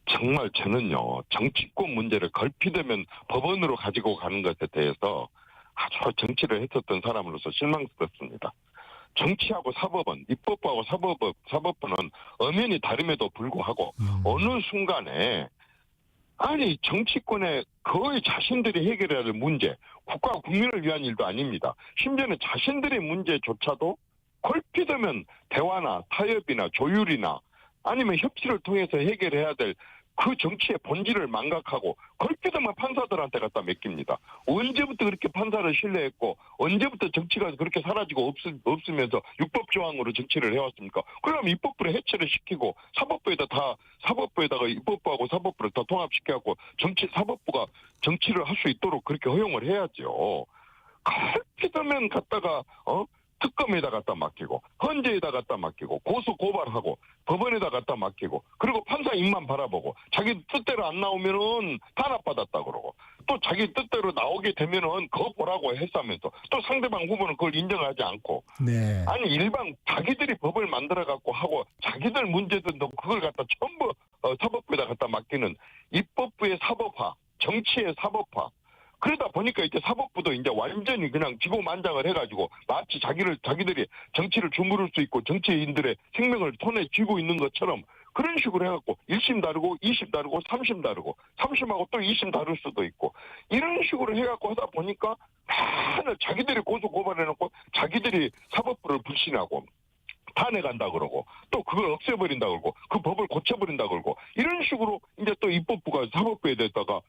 정말 저는요 정치권 문제를 걸핏하면 법원으로 가지고 가는 것에 대해서 아주 정치를 했었던 사람으로서 실망스럽습니다. 정치하고 사법은 입법부하고 사법부는 엄연히 다름에도 불구하고 어느 순간에 아니 정치권에 거의 자신들이 해결해야 할 문제, 국가 국민을 위한 일도 아닙니다. 심지어는 자신들의 문제조차도 걸핏하면 대화나 타협이나 조율이나 아니면 협치를 통해서 해결해야 될 그 정치의 본질을 망각하고 걸핏하면 판사들한테 갖다 맡깁니다. 언제부터 그렇게 판사를 신뢰했고 언제부터 정치가 그렇게 사라지고 없으면서 육법조항으로 정치를 해왔습니까? 그럼 입법부를 해체를 시키고 사법부에다가 입법부하고 사법부를 다 통합시켜갖고 사법부가 정치를 할 수 있도록 그렇게 허용을 해야죠. 걸핏하면 갖다가 특검에다 갖다 맡기고 헌재에다 갖다 맡기고 고소 고발하고 법원에다 갖다 맡기고 그리고 판사 입만 바라보고 자기 뜻대로 안 나오면은 탄압받았다 그러고 또 자기 뜻대로 나오게 되면은 거 보라고 했다면서 또 상대방 후보는 그걸 인정하지 않고 네. 아니 일반 자기들이 법을 만들어 갖고 하고 자기들 문제들도 그걸 갖다 전부 사법부에다 갖다 맡기는 입법부의 사법화, 정치의 사법화. 그러다 보니까 이제 사법부도 이제 완전히 그냥 기고만장을 해가지고 마치 자기들이 정치를 주무를 수 있고 정치인들의 생명을 손에 쥐고 있는 것처럼 그런 식으로 해갖고 1심 다르고 2심 다르고 3심 다르고 3심하고 또 2심 다를 수도 있고 이런 식으로 해갖고 하다 보니까 맨날 자기들이 고소 고발해놓고 자기들이 사법부를 불신하고 탄핵한다 그러고 또 그걸 없애버린다 그러고 그 법을 고쳐버린다 그러고 이런 식으로 이제 또 입법부가 사법부에 대해다가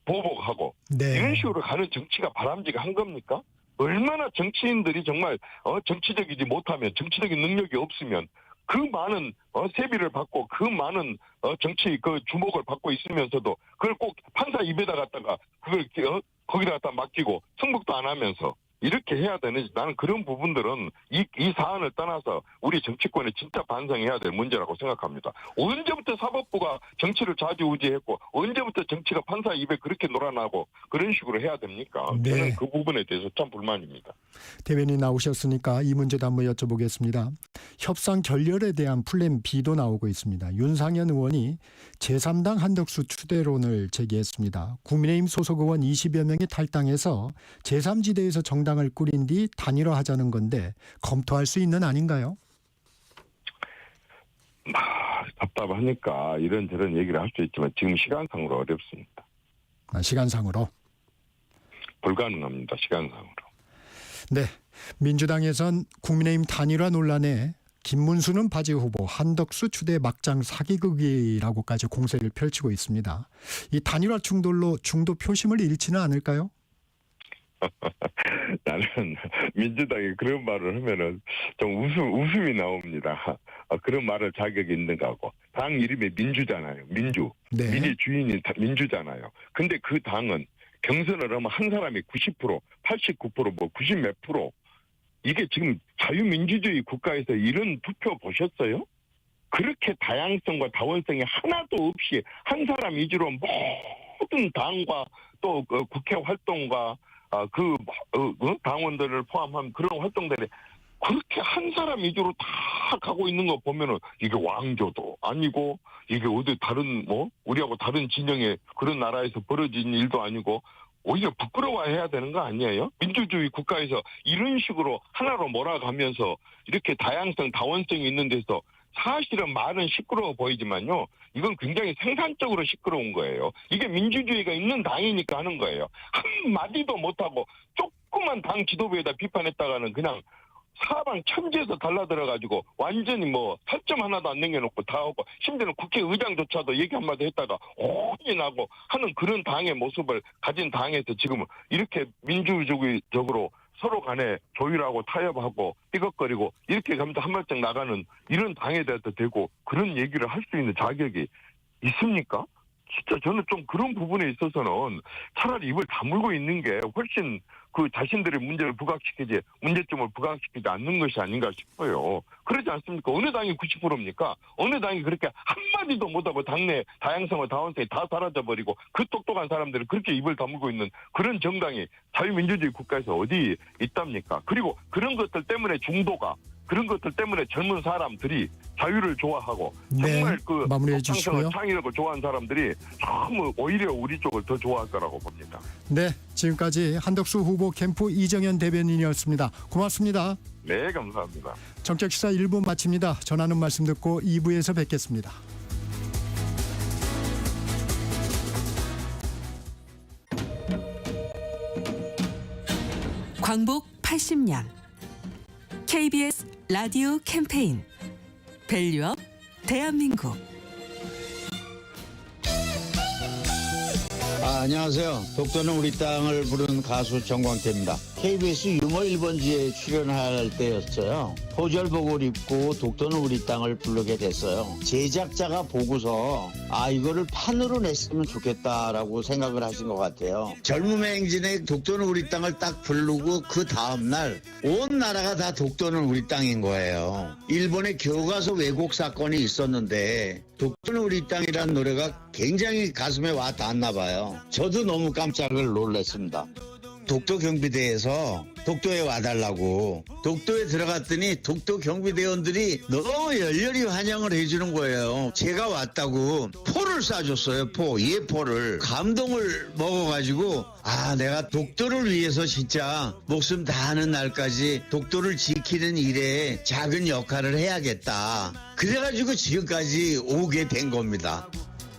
보복하고 네. 이런 식으로 가는 정치가 바람직한 겁니까? 얼마나 정치인들이 정말 정치적이지 못하면 정치적인 능력이 없으면 그 많은 세비를 받고 그 많은 정치 그 주목을 받고 있으면서도 그걸 꼭 판사 입에다 갖다가 그걸 거기다 갖다 맡기고 승복도 안 하면서 이렇게 해야 되는지 나는 그런 부분들은 이 사안을 떠나서 우리 정치권에 진짜 반성해야 될 문제라고 생각합니다. 언제부터 사법부가 정치를 좌지우지했고 언제부터 정치가 판사 입에 그렇게 놀아나고 그런 식으로 해야 됩니까? 네. 저는 그 부분에 대해서 참 불만입니다. 대변인 나오셨으니까 이 문제도 한번 여쭤보겠습니다. 협상 결렬에 대한 플랜 B도 나오고 있습니다. 윤상현 의원이 제3당 한덕수 추대론을 제기했습니다. 국민의힘 소속 의원 20여 명이 탈당해서 제3지대에서 정당을 꾸린 뒤 단일화하자는 건데 검토할 수 있는 아닌가요? 답답하니까 이런저런 얘기를 할 수 있지만 지금 시간상으로 어렵습니다. 시간상으로? 불가능합니다. 시간상으로. 네, 민주당에선 국민의힘 단일화 논란에 김문수는 바지 후보, 한덕수 추대 막장 사기극이라고까지 공세를 펼치고 있습니다. 이 단일화 충돌로 중도 표심을 잃지는 않을까요? 나는 민주당이 그런 말을 하면은 좀 웃음이 나옵니다. 그런 말을 자격이 있는가 하고. 당 이름이 민주잖아요. 민주. 네. 민의 주인이 민주잖아요. 근데 그 당은 경선을 하면 한 사람이 90%, 89%, 90몇 프로. 이게 지금 자유민주주의 국가에서 이런 투표 보셨어요? 그렇게 다양성과 다원성이 하나도 없이 한 사람 위주로 모든 당과 또 국회 활동과 당원들을 포함한 그런 활동들이 그렇게 한 사람 위주로 다 가고 있는 거 보면은 이게 왕조도 아니고 이게 어디 다른 우리하고 다른 진영의 그런 나라에서 벌어진 일도 아니고 오히려 부끄러워해야 되는 거 아니에요? 민주주의 국가에서 이런 식으로 하나로 몰아가면서 이렇게 다양성, 다원성이 있는 데서 사실은 말은 시끄러워 보이지만요. 이건 굉장히 생산적으로 시끄러운 거예요. 이게 민주주의가 있는 당이니까 하는 거예요. 한마디도 못하고 조그만 당 지도부에다 비판했다가는 그냥 사방 천지에서 달라들어가지고 완전히 살점 하나도 안 남겨놓고 다 하고 심지어는 국회의장조차도 얘기 한마디 했다가 혼인하고 하는 그런 당의 모습을 가진 당에서 지금 이렇게 민주주의적으로 서로 간에 조율하고 타협하고 삐걱거리고 이렇게 가면서 한 발짝 나가는 이런 당에 대해서 되고 그런 얘기를 할 수 있는 자격이 있습니까? 진짜 저는 좀 그런 부분에 있어서는 차라리 입을 다물고 있는 게 훨씬 그 자신들의 문제점을 부각시키지 않는 것이 아닌가 싶어요. 그러지 않습니까? 어느 당이 90%입니까? 어느 당이 그렇게 한마디도 못하고 당내 다양성과 다원성이 다 사라져버리고 그 똑똑한 사람들은 그렇게 입을 다물고 있는 그런 정당이 자유민주주의 국가에서 어디 있답니까? 그리고 그런 것들 때문에 그런 것들 때문에 젊은 사람들이 자유를 좋아하고 정말 그 마무리해 주시고요. 창의력을 좋아하는 사람들이 너무 오히려 우리 쪽을 더 좋아할 거라고 봅니다. 네, 지금까지 한덕수 후보 캠프 이정현 대변인이었습니다. 고맙습니다. 네, 감사합니다. 정책시사 1부 마칩니다. 전하는 말씀 듣고 2부에서 뵙겠습니다. 광복 80년 KBS 라디오 캠페인 밸류업 대한민국. 안녕하세요. 독도는 우리 땅을 부른 가수 정광태입니다. KBS 유머 1번지에 출연할 때였어요. 포절복을 입고 독도는 우리 땅을 부르게 됐어요. 제작자가 보고서 이거를 판으로 냈으면 좋겠다라고 생각을 하신 것 같아요. 젊음의 행진에 독도는 우리 땅을 딱 부르고 그 다음날 온 나라가 다 독도는 우리 땅인 거예요. 일본의 교과서 왜곡 사건이 있었는데 독도는 우리 땅이라는 노래가 굉장히 가슴에 와 닿았나 봐요. 저도 너무 깜짝을 놀랐습니다. 독도 경비대에서 독도에 와달라고 독도에 들어갔더니 독도 경비대원들이 너무 열렬히 환영을 해주는 거예요. 제가 왔다고 포를 쏴줬어요. 예포를. 감동을 먹어가지고 내가 독도를 위해서 진짜 목숨 다하는 날까지 독도를 지키는 일에 작은 역할을 해야겠다. 그래가지고 지금까지 오게 된 겁니다.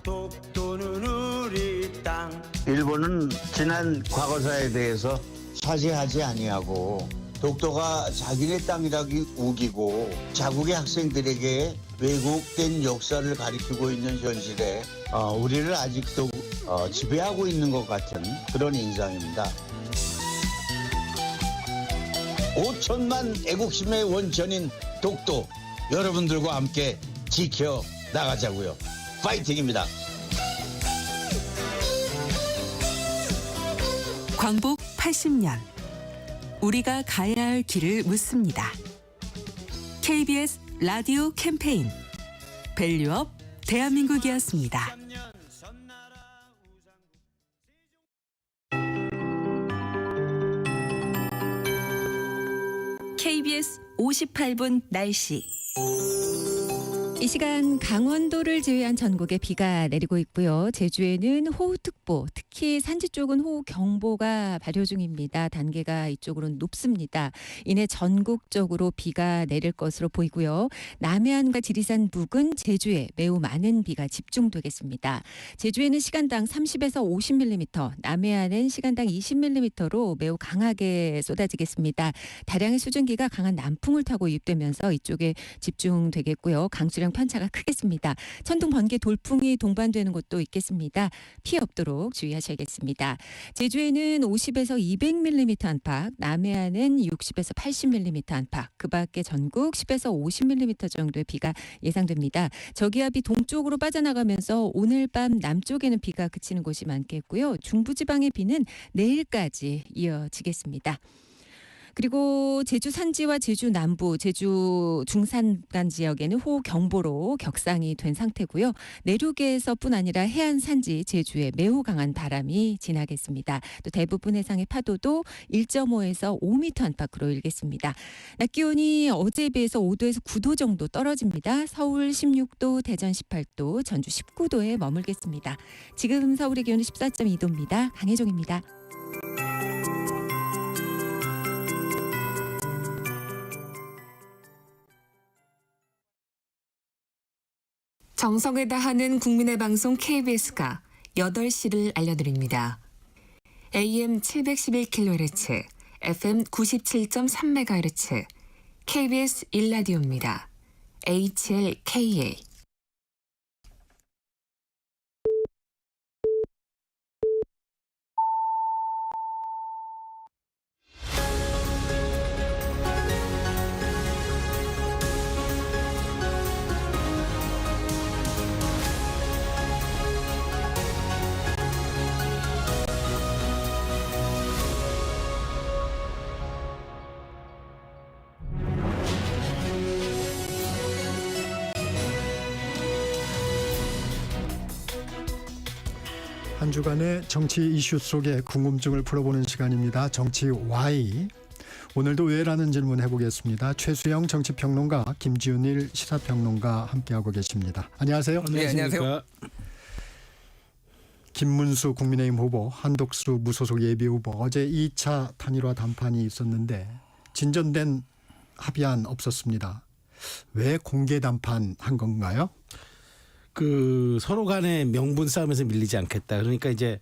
독도는 우리 땅. 일본은 지난 과거사에 대해서 사죄하지 아니하고 독도가 자기네 땅이라고 우기고 자국의 학생들에게 왜곡된 역사를 가리키고 있는 현실에 우리를 아직도 지배하고 있는 것 같은 그런 인상입니다. 5천만 애국심의 원천인 독도 여러분들과 함께 지켜 나가자고요. 파이팅입니다. 광복 80년 우리가 가야 할 길을 묻습니다. KBS 라디오 캠페인 밸류업 대한민국이었습니다. KBS 58분 날씨. 이 시간 강원도를 제외한 전국에 비가 내리고 있고요. 제주에는 호우특보, 특히 산지 쪽은 호우경보가 발효 중입니다. 단계가 이쪽으로는 높습니다. 이내 전국적으로 비가 내릴 것으로 보이고요. 남해안과 지리산 북은 제주에 매우 많은 비가 집중되겠습니다. 제주에는 시간당 30에서 50mm, 남해안은 시간당 20mm로 매우 강하게 쏟아지겠습니다. 다량의 수증기가 강한 남풍을 타고 유입되면서 이쪽에 집중되겠고요. 강수량 편차가 크겠습니다. 천둥, 번개, 돌풍이 동반되는 곳도 있겠습니다. 피해 없도록 주의하셔야겠습니다. 제주에는 50에서 200mm 안팎, 남해안은 60에서 80mm 안팎, 그 밖에 전국 10에서 50mm 정도의 비가 예상됩니다. 저기압이 동쪽으로 빠져나가면서 오늘 밤 남쪽에는 비가 그치는 곳이 많겠고요. 중부지방의 비는 내일까지 이어지겠습니다. 그리고 제주 산지와 제주 남부, 제주 중산간 지역에는 호우경보로 격상이 된 상태고요. 내륙에서뿐 아니라 해안 산지, 제주에 매우 강한 바람이 지나겠습니다. 또 대부분 해상의 파도도 1.5에서 5m 안팎으로 일겠습니다. 낮 기온이 어제에 비해서 5도에서 9도 정도 떨어집니다. 서울 16도, 대전 18도, 전주 19도에 머물겠습니다. 지금 서울의 기온은 14.2도입니다. 강혜종입니다. 정성을 다하는 국민의 방송 KBS가 8시를 알려드립니다. AM 711kHz, FM 97.3MHz, KBS 1라디오입니다. HLKA. 한 주간의 정치 이슈 속의 궁금증을 풀어보는 시간입니다. 정치 Y. 오늘도 왜라는 질문 해보겠습니다. 최수영 정치평론가, 김지훈일 시사평론가 함께하고 계십니다. 안녕하세요. 네, 안녕하세요. 김문수 국민의힘 후보, 한덕수 무소속 예비후보 어제 2차 단일화 담판이 있었는데 진전된 합의안 없었습니다. 왜 공개 담판한 건가요? 서로 간의 명분 싸움에서 밀리지 않겠다. 그러니까 이제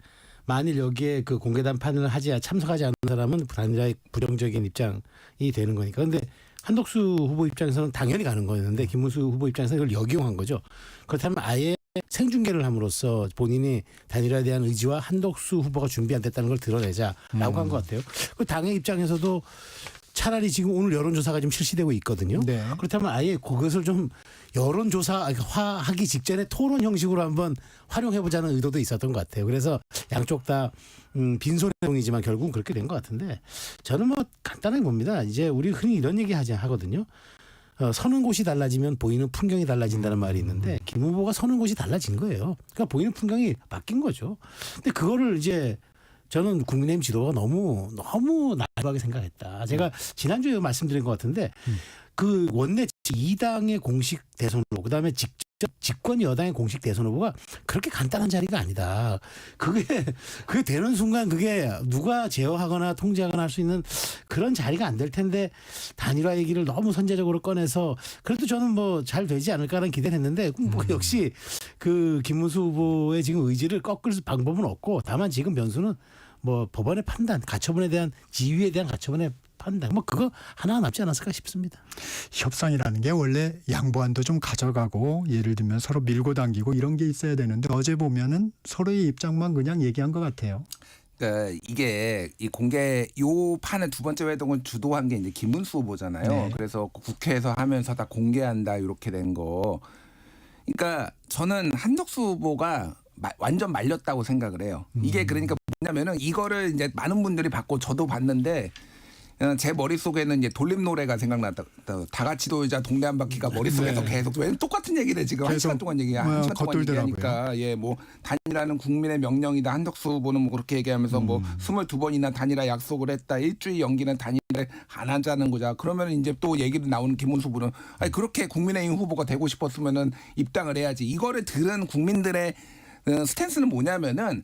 만일 여기에 그 공개 담판을 참석하지 않는 사람은 단일화의 부정적인 입장이 되는 거니까. 그런데 한덕수 후보 입장에서는 당연히 가는 거였는데 김문수 후보 입장에서는 이걸 역이용한 거죠. 그렇다면 아예 생중계를 함으로써 본인이 단일화에 대한 의지와 한덕수 후보가 준비 안 됐다는 걸 드러내자라고 한 것 같아요. 그 당의 입장에서도 차라리 지금 오늘 여론조사가 지금 실시되고 있거든요. 네. 그렇다면 아예 그것을 좀 여론조사하기 직전에 토론 형식으로 한번 활용해보자는 의도도 있었던 것 같아요. 그래서 양쪽 다 빈손이지만 결국은 그렇게 된 것 같은데 저는 뭐 간단하게 봅니다. 이제 우리 흔히 이런 얘기 하거든요. 서는 곳이 달라지면 보이는 풍경이 달라진다는 말이 있는데 김 후보가 서는 곳이 달라진 거예요. 그러니까 보이는 풍경이 바뀐 거죠. 근데 그거를 이제 저는 국민의힘 지도가 너무 나이하게 생각했다. 제가 지난주에 말씀드린 것 같은데 그 원내 2당의 공식 대선 후보 그다음에 직접 집권 여당의 공식 대선 후보가 그렇게 간단한 자리가 아니다. 그게 되는 순간 그게 누가 제어하거나 통제하거나 할 수 있는 그런 자리가 안 될 텐데 단일화 얘기를 너무 선제적으로 꺼내서 그래도 저는 뭐 잘 되지 않을까라는 기대를 했는데 뭐 역시 그 김문수 후보의 지금 의지를 꺾을 방법은 없고 다만 지금 변수는 뭐 법원의 판단, 가처분에 대한 지위에 대한 가처분의 판단 뭐 그거 하나 남지 않았을까 싶습니다. 협상이라는 게 원래 양보안도 좀 가져가고 예를 들면 서로 밀고 당기고 이런 게 있어야 되는데 어제 보면은 서로의 입장만 그냥 얘기한 것 같아요. 그러니까 이게 이 공개 요 판의 두 번째 회동을 주도한 게 이제 김문수 후보잖아요. 네. 그래서 국회에서 하면서 다 공개한다 이렇게 된 거. 그러니까 저는 한덕수 후보가 완전 말렸다고 생각을 해요. 이게 그러니까 뭐냐면은 이거를 이제 많은 분들이 봤고 저도 봤는데 제 머릿속에는 이제 돌림 노래가 생각났다. 다 같이 돌자 동네 한 바퀴가 머릿속에서 네. 계속 왜 똑같은 얘기를 지금 한 시간 동안 한 시간 동안 얘기하니까 뭐 단일화는 국민의 명령이다. 한덕수 후보는 뭐 그렇게 얘기하면서 뭐 22번이나 단일화 약속을 했다. 일주일 연기는 단일화를 안 하자는 거자. 그러면 이제 또 얘기도 나오는 김문수 후보는 아니 그렇게 국민의힘 후보가 되고 싶었으면은 입당을 해야지. 이거를 들은 국민들의 스탠스는 뭐냐면은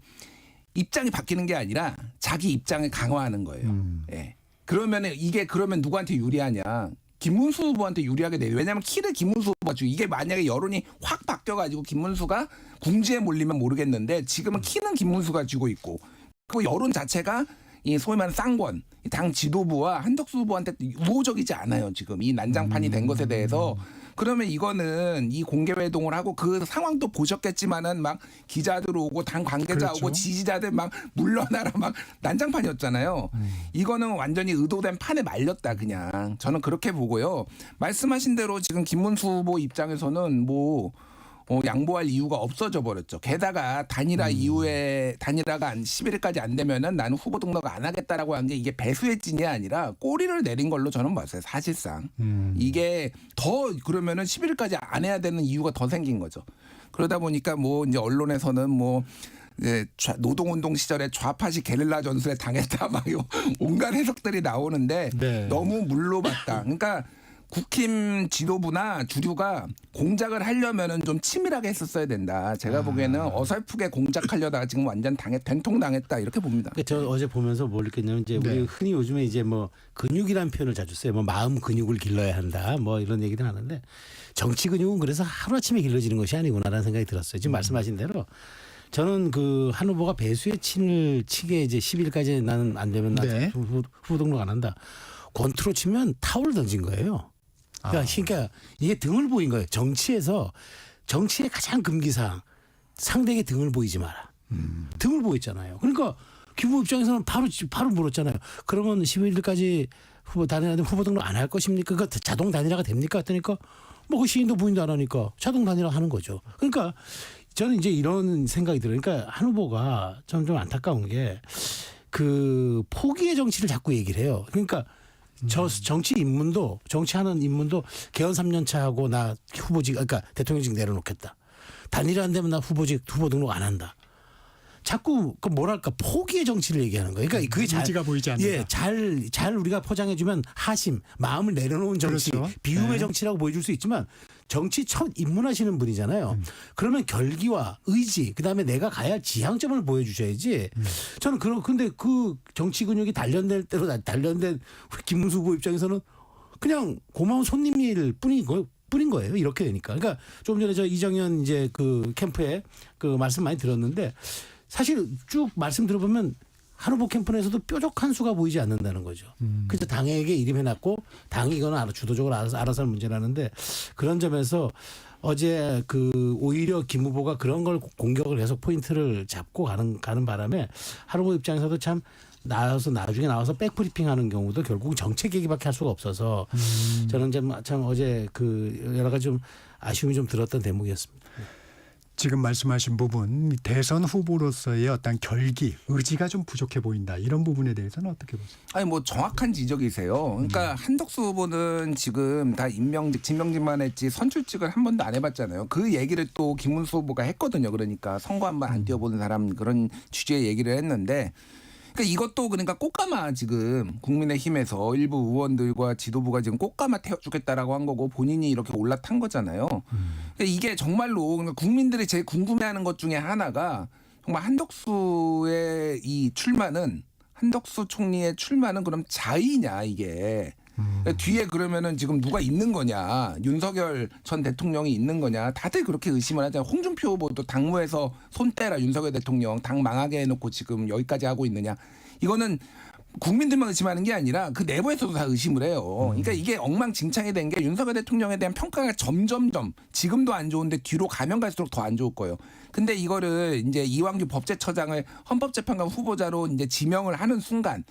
입장이 바뀌는 게 아니라 자기 입장을 강화하는 거예요. 예. 그러면은 이게 그러면 누구한테 유리하냐? 김문수 후보한테 유리하게 돼요. 왜냐하면 키를 김문수 후보가 주고 이게 만약에 여론이 확 바뀌어가지고 김문수가 궁지에 몰리면 모르겠는데 지금은 키는 김문수가 쥐고 있고 그 여론 자체가 이 소위 말하는 쌍권 당 지도부와 한덕수 후보한테 우호적이지 않아요. 지금 이 난장판이 된 것에 대해서. 그러면 이거는 이 공개 회동을 하고 그 상황도 보셨겠지만은 막 기자들 오고 당 관계자 그렇죠. 오고 지지자들 막 물러나라 막 난장판이었잖아요. 이거는 완전히 의도된 판에 말렸다 그냥. 저는 그렇게 보고요. 말씀하신 대로 지금 김문수 후보 입장에서는 뭐 양보할 이유가 없어져 버렸죠. 게다가 단일화 이후에 단일화가 11일까지 안 되면은 나는 후보 등록 안 하겠다라고 한 게 이게 배수의 찐이 아니라 꼬리를 내린 걸로 저는 봤어요. 사실상 이게 더 그러면은 11일까지 안 해야 되는 이유가 더 생긴 거죠. 그러다 보니까 뭐 이제 언론에서는 뭐 노동운동 시절에 좌파시 게릴라 전술에 당했다 막 온갖 해석들이 나오는데 네. 너무 물러봤다. 그러니까 국힘 지도부나 주류가 공작을 하려면은 좀 치밀하게 했었어야 된다. 제가 보기에는 어설프게 공작하려다가 지금 완전 된통 당했다 이렇게 봅니다. 그러니까 저 어제 보면서 뭘 느꼈냐면 이제 네. 우리 흔히 요즘에 이제 뭐 근육이라는 표현을 자주 써요. 뭐 마음 근육을 길러야 한다. 뭐 이런 얘기들 하는데 정치 근육은 그래서 하루아침에 길러지는 것이 아니구나라는 생각이 들었어요. 지금 말씀하신 대로 저는 그 한 후보가 배수의 친을 치게 이제 10일까지 나는 안 되면 나 네. 후보 등록 안 한다. 권투로 치면 타올을 던진 거예요. 그러니까 이게 등을 보인 거예요. 정치의 가장 금기사항 상대에게 등을 보이지 마라. 등을 보였잖아요. 그러니까 기부 입장에서는 바로 물었잖아요. 그러면 11일까지 후보 등록 안 할 것입니까? 그 자동 단일화가 됩니까? 했더니까 뭐 그 시인도 부인도 안 하니까 자동 단일화 하는 거죠. 그러니까 저는 이제 이런 생각이 들어요. 그러니까 한 후보가 좀 안타까운 게 그 포기의 정치를 자꾸 얘기를 해요. 그러니까 정치하는 입문도 개헌 3년 차하고 나 후보직 그러니까 대통령직 내려놓겠다. 단일화 안 되면 나 후보 등록 안 한다. 자꾸 그 뭐랄까 포기의 정치를 얘기하는 거예요. 그러니까 그게 의지가 보이지 않는다. 예, 잘 우리가 포장해주면 하심, 마음을 내려놓은 정치, 그렇죠. 비움의 네. 정치라고 보여줄 수 있지만 정치 첫 입문하시는 분이잖아요. 그러면 결기와 의지, 그다음에 내가 가야 할 지향점을 보여주셔야지. 저는 근데 그 정치 근육이 단련될 대로 단련된 우리 김문수 후보 입장에서는 그냥 고마운 손님일 뿐인 거예요. 이렇게 되니까. 그러니까 조금 전에 저 이정현 이제 그 캠프에 그 말씀 많이 들었는데 사실 쭉 말씀 들어보면 한 후보 캠프 내에서도 뾰족한 수가 보이지 않는다는 거죠. 그래서 당에게 이름해놨고 당이 이거는 주도적으로 알아서 할 문제라는데 그런 점에서 어제 그 오히려 김 후보가 그런 걸 공격을 계속 포인트를 잡고 가는 바람에 한 후보 입장에서도 참 나중에 나와서 백브리핑하는 경우도 결국 정책 얘기밖에 할 수가 없어서 저는 참 어제 그 여러 가지 좀 아쉬움이 좀 들었던 대목이었습니다. 지금 말씀하신 부분 대선 후보로서의 어떤 결기, 의지가 좀 부족해 보인다. 이런 부분에 대해서는 어떻게 보세요? 아니 뭐 정확한 지적이세요. 그러니까 한덕수 후보는 지금 다 진명직만 했지 선출직을 한 번도 안 해봤잖아요. 그 얘기를 또 김문수 후보가 했거든요. 그러니까 선거 한 번 안 뛰어보는 사람 그런 취지의 얘기를 했는데 그러니까 이것도 그러니까 꽃가마 지금 국민의힘에서 일부 의원들과 지도부가 지금 꽃가마 태워주겠다라고 한 거고 본인이 이렇게 올라탄 거잖아요. 그러니까 이게 정말로 그러니까 국민들이 제일 궁금해하는 것 중에 하나가 정말 한덕수의 이 출마는 한덕수 총리의 출마는 그럼 자의냐 이게. 그러니까 뒤에 그러면은 지금 누가 있는 거냐 윤석열 전 대통령이 있는 거냐 다들 그렇게 의심을 하잖아요. 홍준표 후보도 당무에서 손 떼라 윤석열 대통령 당 망하게 해놓고 지금 여기까지 하고 있느냐 이거는 국민들만 의심하는 게 아니라 그 내부에서도 다 의심을 해요. 그러니까 이게 엉망진창이 된 게 윤석열 대통령에 대한 평가가 점점점 지금도 안 좋은데 뒤로 가면 갈수록 더 안 좋을 거예요. 근데 이거를 이제 이완규 법제처장을 헌법재판관 후보자로 이제 지명을 하는 순간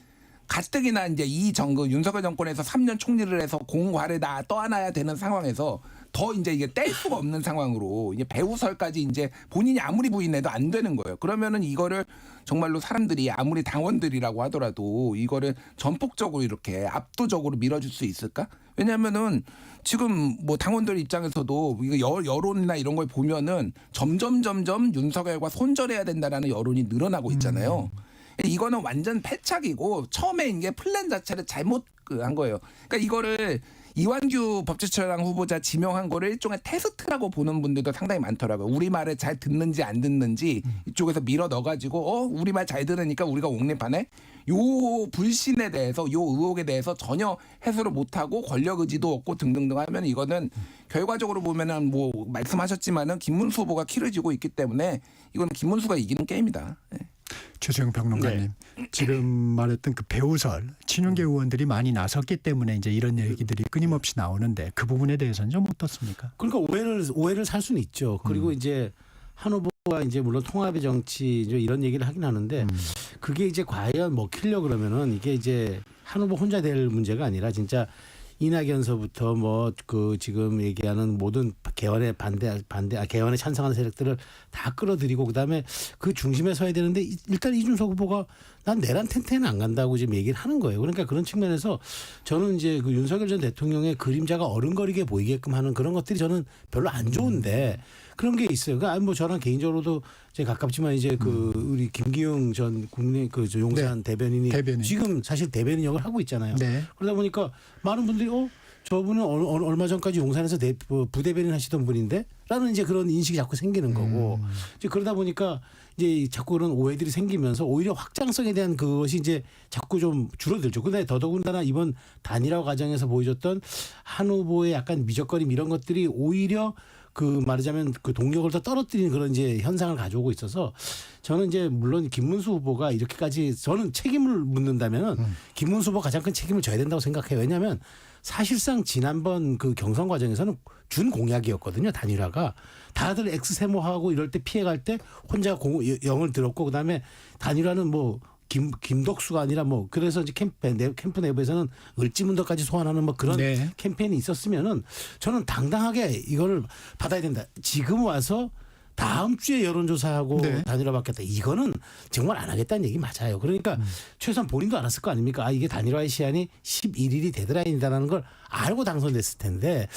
가뜩이나 이제 윤석열 정권에서 3년 총리를 해서 공과를 다 떠안아야 되는 상황에서 더 이제 이게 뗄 수가 없는 상황으로 이제 배우설까지 이제 본인이 아무리 부인해도 안 되는 거예요. 그러면은 이거를 정말로 사람들이 아무리 당원들이라고 하더라도 이거를 전폭적으로 이렇게 압도적으로 밀어줄 수 있을까? 왜냐하면은 지금 뭐 당원들 입장에서도 이거 여론이나 이런 걸 보면은 점점 윤석열과 손절해야 된다라는 여론이 늘어나고 있잖아요. 이거는 완전 패착이고 처음에 이게 플랜 자체를 잘못 한 거예요. 그러니까 이거를 이완규 법제처장 후보자 지명한 거를 일종의 테스트라고 보는 분들도 상당히 많더라고요. 우리 말을 잘 듣는지 안 듣는지 이쪽에서 밀어 넣어가지고 우리 말 잘 들으니까 우리가 옹립하네. 요 불신에 대해서 요 의혹에 대해서 전혀 해소를 못하고 권력 의지도 없고 등등등 하면 이거는 결과적으로 보면은 뭐 말씀하셨지만은 김문수 후보가 키를 쥐고 있기 때문에 이건 김문수가 이기는 게임이다. 네. 최수영 평론가님, 지금 말했던 그 배우설, 친윤계 의원들이 많이 나섰기 때문에 이제 이런 얘기들이 끊임없이 나오는데 그 부분에 대해서는 좀 어떻습니까? 그러니까 오해를 살 수는 있죠. 그리고 이제 한 후보가 이제 물론 통합의 정치 이런 얘기를 하긴 하는데 그게 이제 과연 먹히려 그러면은 이게 이제 한 후보 혼자 될 문제가 아니라 진짜 이낙연서부터 뭐 그 지금 얘기하는 모든 개헌에 개헌에 찬성하는 세력들을 다 끌어들이고 그다음에 그 중심에 서야 되는데 일단 이준석 후보가 난 내란 텐텐은 안 간다고 지금 얘기를 하는 거예요. 그러니까 그런 측면에서 저는 이제 그 윤석열 전 대통령의 그림자가 어른거리게 보이게끔 하는 그런 것들이 저는 별로 안 좋은데 그런 게 있어요. 그러니까 뭐 저랑 개인적으로도 이제 가깝지만 이제 그 우리 김기용 전 국민의 그 용산 대변인이 지금 사실 대변인 역을 하고 있잖아요. 그러다 보니까 많은 분들이 저분은 얼마 전까지 용산에서 부대변인 하시던 분인데 라는 이제 그런 인식이 자꾸 생기는 거고 이제 그러다 보니까 이제 자꾸 그런 오해들이 생기면서 오히려 확장성에 대한 그것이 이제 자꾸 좀 줄어들죠. 근데 더더군다나 이번 단일화 과정에서 보여줬던 한 후보의 약간 미적거림 이런 것들이 오히려 그 말하자면 그 동력을 더 떨어뜨리는 그런 이제 현상을 가져오고 있어서 저는 이제 물론 김문수 후보가 이렇게까지 저는 책임을 묻는다면은 김문수 후보가 가장 큰 책임을 져야 된다고 생각해요. 왜냐하면 사실상 지난번 그 경선 과정에서는 준 공약이었거든요. 단일화가 다들 X세모하고 이럴 때 피해갈 때 혼자 영을 들었고 그다음에 단일화는 뭐 김덕수가 아니라 뭐 그래서 이제 캠프 내부에서는 을지문덕까지 소환하는 뭐 그런 캠페인이 있었으면은 저는 당당하게 이거를 받아야 된다. 지금 와서 다음 주에 여론조사하고 단일화 받겠다. 이거는 정말 안 하겠다는 얘기 맞아요. 그러니까 최소한 본인도 알았을 거 아닙니까? 이게 단일화의 시한이 11일이 데드라인이다라는 걸 알고 당선됐을 텐데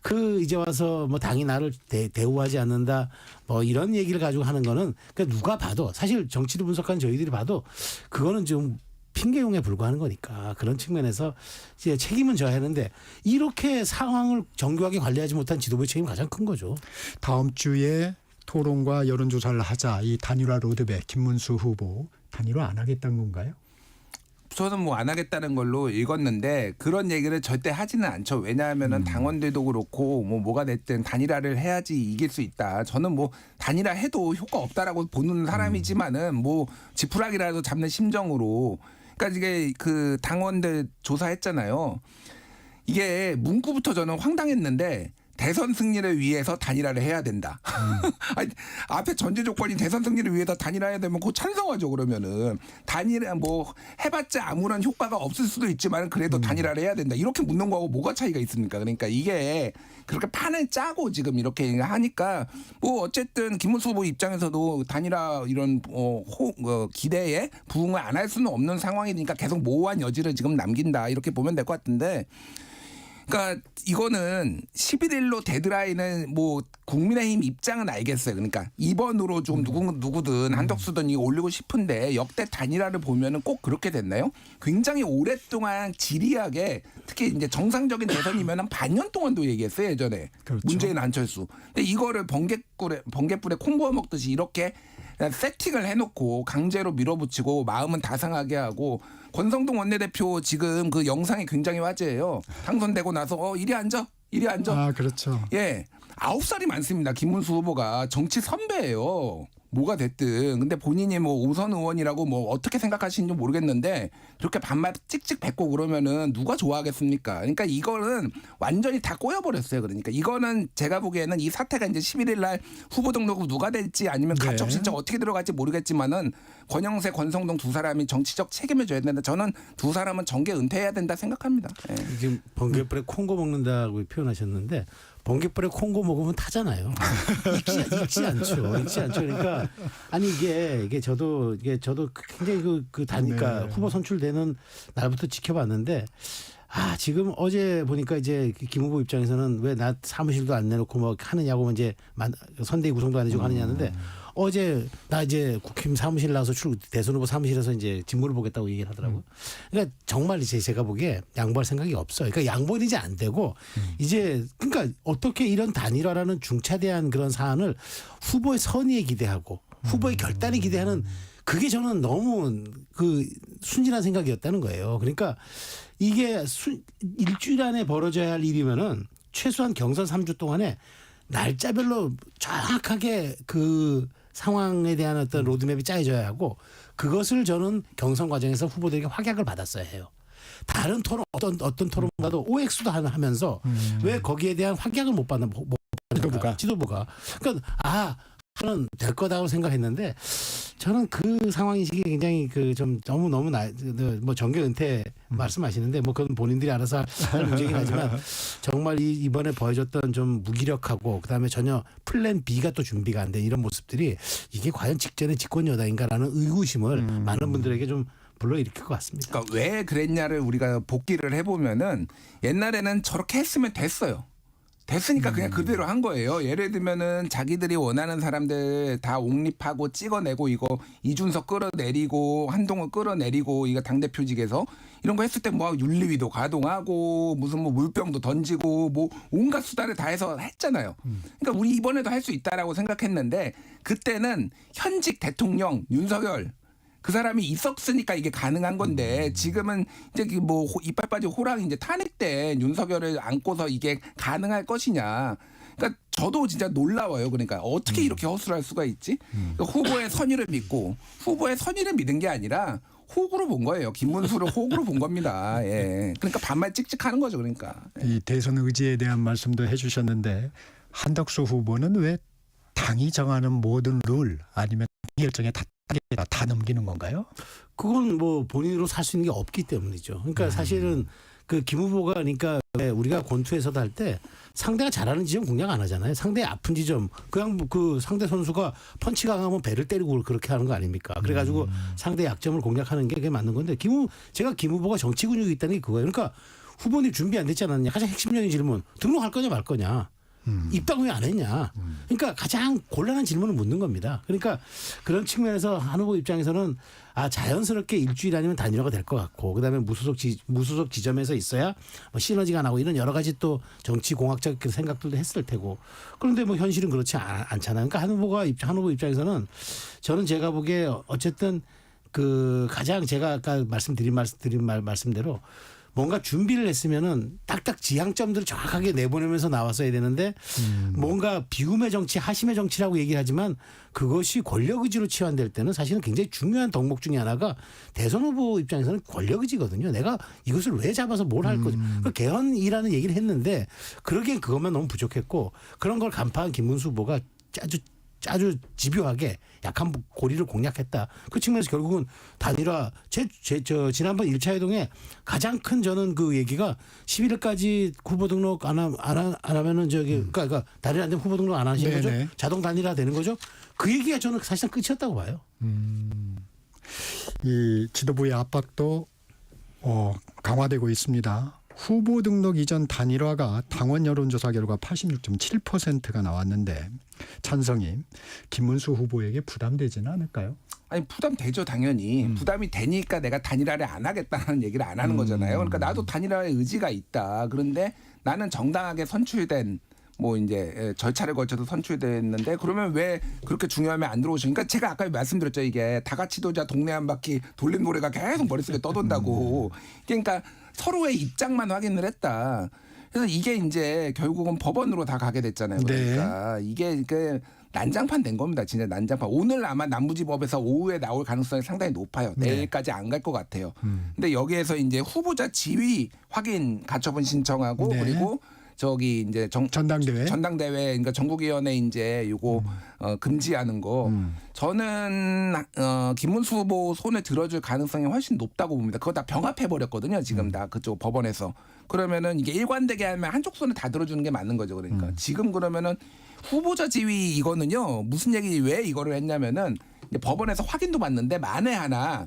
그 이제 와서 뭐 당이 나를 대우하지 않는다 뭐 이런 얘기를 가지고 하는 거는 그러니까 누가 봐도 사실 정치를 분석하는 저희들이 봐도 그거는 좀 핑계용에 불과하는 거니까 그런 측면에서 이제 책임은 져야 하는데 이렇게 상황을 정교하게 관리하지 못한 지도부의 책임이 가장 큰 거죠. 다음 주에 토론과 여론조사를 하자. 이 단일화 로드맵 김문수 후보 단일화 안 하겠다는 건가요? 저는 뭐 안 하겠다는 걸로 읽었는데 그런 얘기를 절대 하지는 않죠. 왜냐하면은 당원들도 그렇고 뭐가 됐든 단일화를 해야지 이길 수 있다. 저는 뭐 단일화 해도 효과 없다라고 보는 사람이지만은 뭐 지푸라기라도 잡는 심정으로 그러니까 이게 그 당원들 조사했잖아요. 이게 문구부터 저는 황당했는데 대선 승리를 위해서 단일화를 해야 된다. 아니, 앞에 전제 조건이 대선 승리를 위해서 단일화해야 되면 그거 찬성하죠. 그러면은 단일화 뭐 해봤자 아무런 효과가 없을 수도 있지만 그래도 단일화를 해야 된다. 이렇게 묻는 거하고 뭐가 차이가 있습니까? 그러니까 이게 그렇게 판을 짜고 지금 이렇게 하니까 뭐 어쨌든 김문수 후보 입장에서도 단일화 이런 기대에 부응을 안 할 수는 없는 상황이니까 계속 모호한 여지를 지금 남긴다. 이렇게 보면 될 것 같은데. 그러니까 이거는 11일로 데드라인은 뭐 국민의힘 입장은 알겠어요. 그러니까 2번으로 좀 누구든 한덕수든 이거 올리고 싶은데 역대 단일화를 보면은 꼭 그렇게 됐나요? 굉장히 오랫동안 지리하게 특히 이제 정상적인 대선이면은 반년 동안도 얘기했어요 예전에. 그렇죠. 문재인 안철수. 근데 이거를 번개불에 콩 부어 먹듯이 이렇게 세팅을 해놓고 강제로 밀어붙이고 마음은 다 상하게 하고 권성동 원내대표 지금 그 영상이 굉장히 화제예요. 당선되고 나서 이리 앉아. 아 그렇죠. 예, 9살이 많습니다. 김문수 후보가 정치 선배예요. 뭐가 됐든. 근데 본인이 뭐 오선 의원이라고 뭐 어떻게 생각하시는지 모르겠는데 그렇게 반말 찍찍 뱉고 그러면은 누가 좋아하겠습니까? 그러니까 이거는 완전히 다 꼬여버렸어요. 그러니까 이거는 제가 보기에는 이 사태가 이제 11일 날 후보 등록으로 누가 될지 아니면 가처 신청 어떻게 들어갈지 모르겠지만은 권영세, 권성동 두 사람이 정치적 책임을 져야 된다. 저는 두 사람은 정계 은퇴해야 된다 생각합니다. 예. 지금 번개불에 콩고 먹는다고 표현하셨는데 번개불에 콩고 먹으면 타잖아요. 익지 않죠. 그러니까 아니 이게 저도 굉장히 그 다니까 후보 선출되는 날부터 지켜봤는데 지금 어제 보니까 이제 김 후보 입장에서는 왜 나 사무실도 안 내놓고 뭐 하느냐고 이제 선대위 구성도 안 해주고 하느냐는데 어제 나 이제 국힘 사무실 나와서 대선 후보 사무실에서 이제 직무를 보겠다고 얘기를 하더라고요. 그러니까 정말 이제 제가 보기에 양보할 생각이 없어요. 그러니까 양보는 이제 안 되고 이제 그러니까 어떻게 이런 단일화라는 중차대한 그런 사안을 후보의 선의에 기대하고 후보의 결단에 기대하는 그게 저는 너무 그 순진한 생각이었다는 거예요. 그러니까 이게 일주일 안에 벌어져야 할 일이면은 최소한 경선 3주 동안에 날짜별로 정확하게 그 상황에 대한 어떤 로드맵이 짜여져야 하고 그것을 저는 경선 과정에서 후보들에게 확약을 받았어야 해요. 다른 토론 어떤 토론보다도 OX도 하면서 왜 거기에 대한 확약을 못 받는 지도부가 그러니까 저는 될 거다고 생각했는데 저는 그 상황 인식이 굉장히 그 좀 너무 뭐 정계 은퇴 말씀하시는데 뭐 그건 본인들이 알아서 할 문제긴 하지만 정말 이번에 보여줬던 좀 무기력하고 그다음에 전혀 플랜 B가 또 준비가 안 된 이런 모습들이 이게 과연 직전의 집권 여당인가라는 의구심을 많은 분들에게 좀 불러일으킬 것 같습니다. 그러니까 왜 그랬냐를 우리가 복기를 해보면은 옛날에는 저렇게 했으면 됐어요. 됐으니까 그냥 그대로 한 거예요. 예를 들면은 자기들이 원하는 사람들 다 옹립하고 찍어내고 이거 이준석 끌어내리고 한동훈 끌어내리고 이거 당대표직에서 이런 거 했을 때 뭐 윤리위도 가동하고 무슨 뭐 물병도 던지고 뭐 온갖 수단을 다 해서 했잖아요. 그러니까 우리 이번에도 할 수 있다라고 생각했는데 그때는 현직 대통령 윤석열 그 사람이 있었으니까 이게 가능한 건데 지금은 이제 뭐 이빨 빠진 호랑이 이제 탄핵된 윤석열을 안고서 이게 가능할 것이냐. 그러니까 저도 진짜 놀라워요. 그러니까 어떻게 이렇게 허술할 수가 있지? 그러니까 후보의 선의를 믿고 후보의 선의를 믿은 게 아니라 호구로 본 거예요. 김문수를 호구로 본 겁니다. 예. 그러니까 반말 찍찍하는 거죠. 그러니까. 이 대선 의지에 대한 말씀도 해주셨는데 한덕수 후보는 왜 당이 정하는 모든 룰 아니면 결정에 다 넘기는 건가요? 그건 뭐 본인으로 살 수 있는 게 없기 때문이죠. 그러니까 사실은 그 김 후보가 그러니까 우리가 권투에서도 할 때 상대가 잘하는 지점 공략 안 하잖아요. 상대의 아픈 지점 그냥 그 상대 선수가 펀치 강하면 배를 때리고 그렇게 하는 거 아닙니까? 그래가지고 상대 약점을 공략하는 게 그게 맞는 건데 제가 김 후보가 정치 근육이 있다는 게 그거예요. 그러니까 후보님 준비 안 됐지 않았냐? 가장 핵심적인 질문 등록할 거냐 말 거냐? 입당 왜 안 했냐. 그러니까 가장 곤란한 질문을 묻는 겁니다. 그러니까 그런 측면에서 한 후보 입장에서는 자연스럽게 일주일 아니면 단일화가 될 것 같고 그다음에 무소속 지점에서 있어야 뭐 시너지가 나고 이런 여러 가지 또 정치 공학적 생각들도 했을 테고 그런데 뭐 현실은 그렇지 않잖아요. 그러니까 한 후보 입장에서는 저는 제가 보기에 어쨌든 그 가장 제가 아까 말씀드린 말씀대로 뭔가 준비를 했으면은 딱딱 지향점들을 정확하게 내보내면서 나왔어야 되는데 뭔가 비움의 정치, 하심의 정치라고 얘기하지만 그것이 권력 의지로 치환될 때는 사실은 굉장히 중요한 덕목 중에 하나가 대선 후보 입장에서는 권력 의지거든요. 내가 이것을 왜 잡아서 뭘 할 거지. 그 개헌이라는 얘기를 했는데 그러기엔 그것만 너무 부족했고 그런 걸 간파한 김문수 후보가 아주 집요하게 약한 고리를 공략했다. 그 측면에서 결국은 단일화 지난번 1차 회동에 가장 큰 저는 그 얘기가 11일까지 후보 등록 안 하면은 그러니까 단일화 안 되면 후보 등록 안 하시는 거죠. 자동 단일화 되는 거죠. 그 얘기가 저는 사실상 끝이었다고 봐요. 이 지도부의 압박도 강화되고 있습니다. 후보 등록 이전 단일화가 당원 여론조사 결과 86.7%가 나왔는데 찬성이 김문수 후보에게 부담되지는 않을까요? 아니 부담되죠 당연히. 부담이 되니까 내가 단일화를 안 하겠다는 얘기를 안 하는 거잖아요. 그러니까 나도 단일화의 의지가 있다. 그런데 나는 정당하게 선출된 뭐 이제 절차를 거쳐서 선출됐는데 그러면 왜 그렇게 중요하면 안 들어오시니까 제가 아까 말씀드렸죠. 이게 다 같이 도자 동네 한 바퀴 돌린 노래가 계속 머릿속에 떠돈다고. 그러니까 서로의 입장만 확인을 했다. 그래서 이게 이제 결국은 법원으로 다 가게 됐잖아요. 그러니까 이게 난장판 된 겁니다. 진짜 난장판. 오늘 아마 남부지법에서 오후에 나올 가능성이 상당히 높아요. 내일까지 안 갈 것 같아요. 근데 여기에서 이제 후보자 지위 확인 가처분 신청하고 그리고 저기 이제 전당대회 그러니까 전국위원회 이제 요거 금지하는 거 저는 김문수 후보 손에 들어줄 가능성이 훨씬 높다고 봅니다. 그거 다 병합해 버렸거든요. 지금 다 그쪽 법원에서. 그러면은 이게 일관되게 하면 한쪽 손에 다 들어주는 게 맞는 거죠. 그러니까 지금 그러면은 후보자 지위 이거는요. 무슨 얘기 왜 이거를 했냐면은 이제 법원에서 확인도 받는데 만에 하나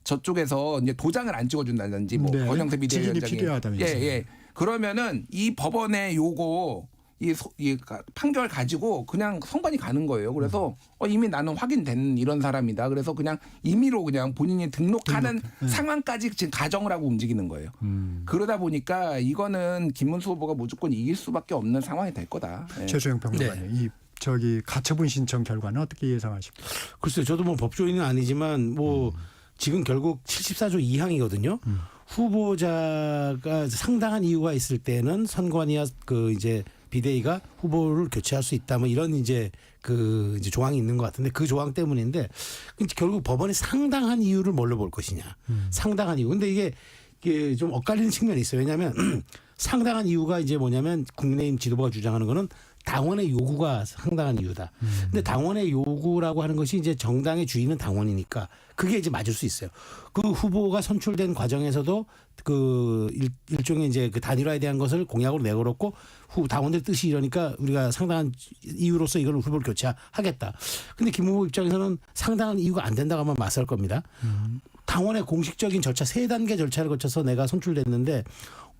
저쪽에서 이제 도장을 안 찍어준다든지 뭐 권영세 비대위원장이 필요하다면서요. 예. 그러면은 이 법원의 요거 이 판결 가지고 그냥 선관위 가는 거예요. 그래서 이미 나는 확인된 이런 사람이다. 그래서 그냥 임의로 그냥 본인이 등록하는 상황까지 지금 가정을 하고 움직이는 거예요. 그러다 보니까 이거는 김문수 후보가 무조건 이길 수밖에 없는 상황이 될 거다. 최수영 평론가님, 이 가처분 신청 결과는 어떻게 예상하십니까? 글쎄요, 저도 뭐 법조인은 아니지만 뭐 지금 결국 74조 2항이거든요. 후보자가 상당한 이유가 있을 때는 선관위와 그 이제 비대위가 후보를 교체할 수 있다. 뭐 이런 이제 그 이제 조항이 있는 것 같은데 그 조항 때문인데 결국 법원이 상당한 이유를 뭘로 볼 것이냐. 상당한 이유. 근데 이게 좀 엇갈리는 측면이 있어요. 왜냐하면 상당한 이유가 이제 뭐냐면 국민의힘 지도부가 주장하는 거는 당원의 요구가 상당한 이유다. 근데 당원의 요구라고 하는 것이 이제 정당의 주인은 당원이니까 그게 이제 맞을 수 있어요. 그 후보가 선출된 과정에서도 그 일종의 이제 그 단일화에 대한 것을 공약으로 내걸었고 당원들 뜻이 이러니까 우리가 상당한 이유로서 이걸 후보를 교체하겠다. 근데 김 후보 입장에서는 상당한 이유가 안 된다고 하면 맞설 겁니다. 당원의 공식적인 절차 3단계 절차를 거쳐서 내가 선출됐는데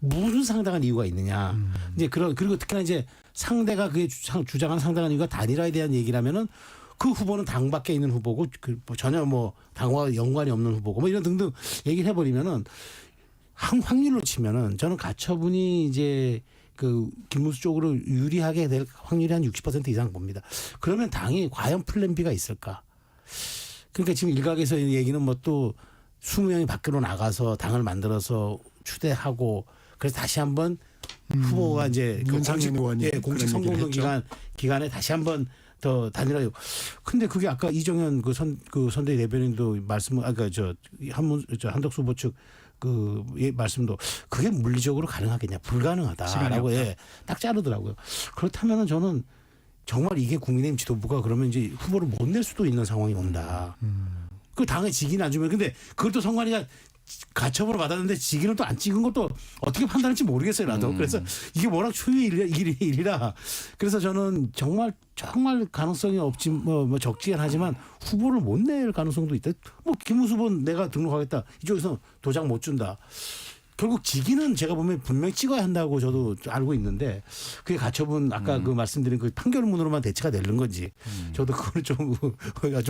무슨 상당한 이유가 있느냐. 이제 그리고 특히나 이제 상대가 그게 주장하는 상당한 이유가 단일화에 대한 얘기라면은 그 후보는 당 밖에 있는 후보고 뭐 전혀 뭐 당과 연관이 없는 후보고 뭐 이런 등등 얘기를 해버리면은 확률로 치면은 저는 가처분이 이제 그 김문수 쪽으로 유리하게 될 확률이 한 60% 이상 봅니다. 그러면 당이 과연 플랜 B가 있을까? 그러니까 지금 일각에서 얘기는 뭐 또 20명이 밖으로 나가서 당을 만들어서 추대하고 그래서 다시 한번 후보가 이제 공식 선거운동 기간에 다시 한번 더 단일화요. 근데 그게 아까 이정현 그 선대위 대변인도 한덕수 후보 측 그 말씀도 그게 물리적으로 가능하겠냐 불가능하다라고 딱 자르더라고요. 그렇다면은 저는 정말 이게 국민의힘 지도부가 그러면 이제 후보를 못 낼 수도 있는 상황이 온다. 그 당의 직위는 안 주면 근데 그것도 선관위가 가처분을 받았는데 직위를 또 안 찍은 것도 어떻게 판단할지 모르겠어요 나도. 그래서 이게 워낙 초유의 일이라 그래서 저는 정말 가능성이 없지 뭐 적지는 하지만 후보를 못 낼 가능성도 있다. 뭐 김문수 후보는 내가 등록하겠다 이쪽에서 도장 못 준다. 결국 직위는 제가 보면 분명히 찍어야 한다고 저도 알고 있는데 그게 가처분 아까 그 말씀드린 그 판결문으로만 대체가 되는 건지 저도 그걸 좀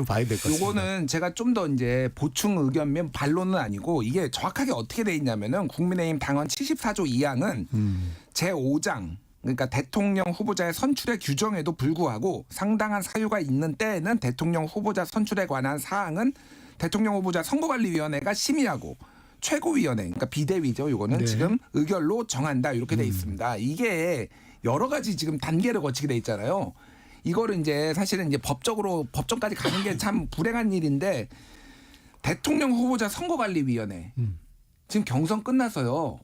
봐야 될 것 같습니다. 요거는 제가 좀 더 이제 보충 의견면 반론은 아니고 이게 정확하게 어떻게 돼 있냐면은 국민의힘 당헌 74조 2항은 제5장 그러니까 대통령 후보자의 선출의 규정에도 불구하고 상당한 사유가 있는 때에는 대통령 후보자 선출에 관한 사항은 대통령 후보자 선거관리위원회가 심의하고 최고위원회, 그러니까 비대위죠. 요거는 지금 의결로 정한다 이렇게 돼 있습니다. 이게 여러 가지 지금 단계를 거치게 돼 있잖아요. 이거를 이제 사실은 이제 법정까지 가는 게 참 불행한 일인데 대통령 후보자 선거관리위원회 지금 경선 끝나서요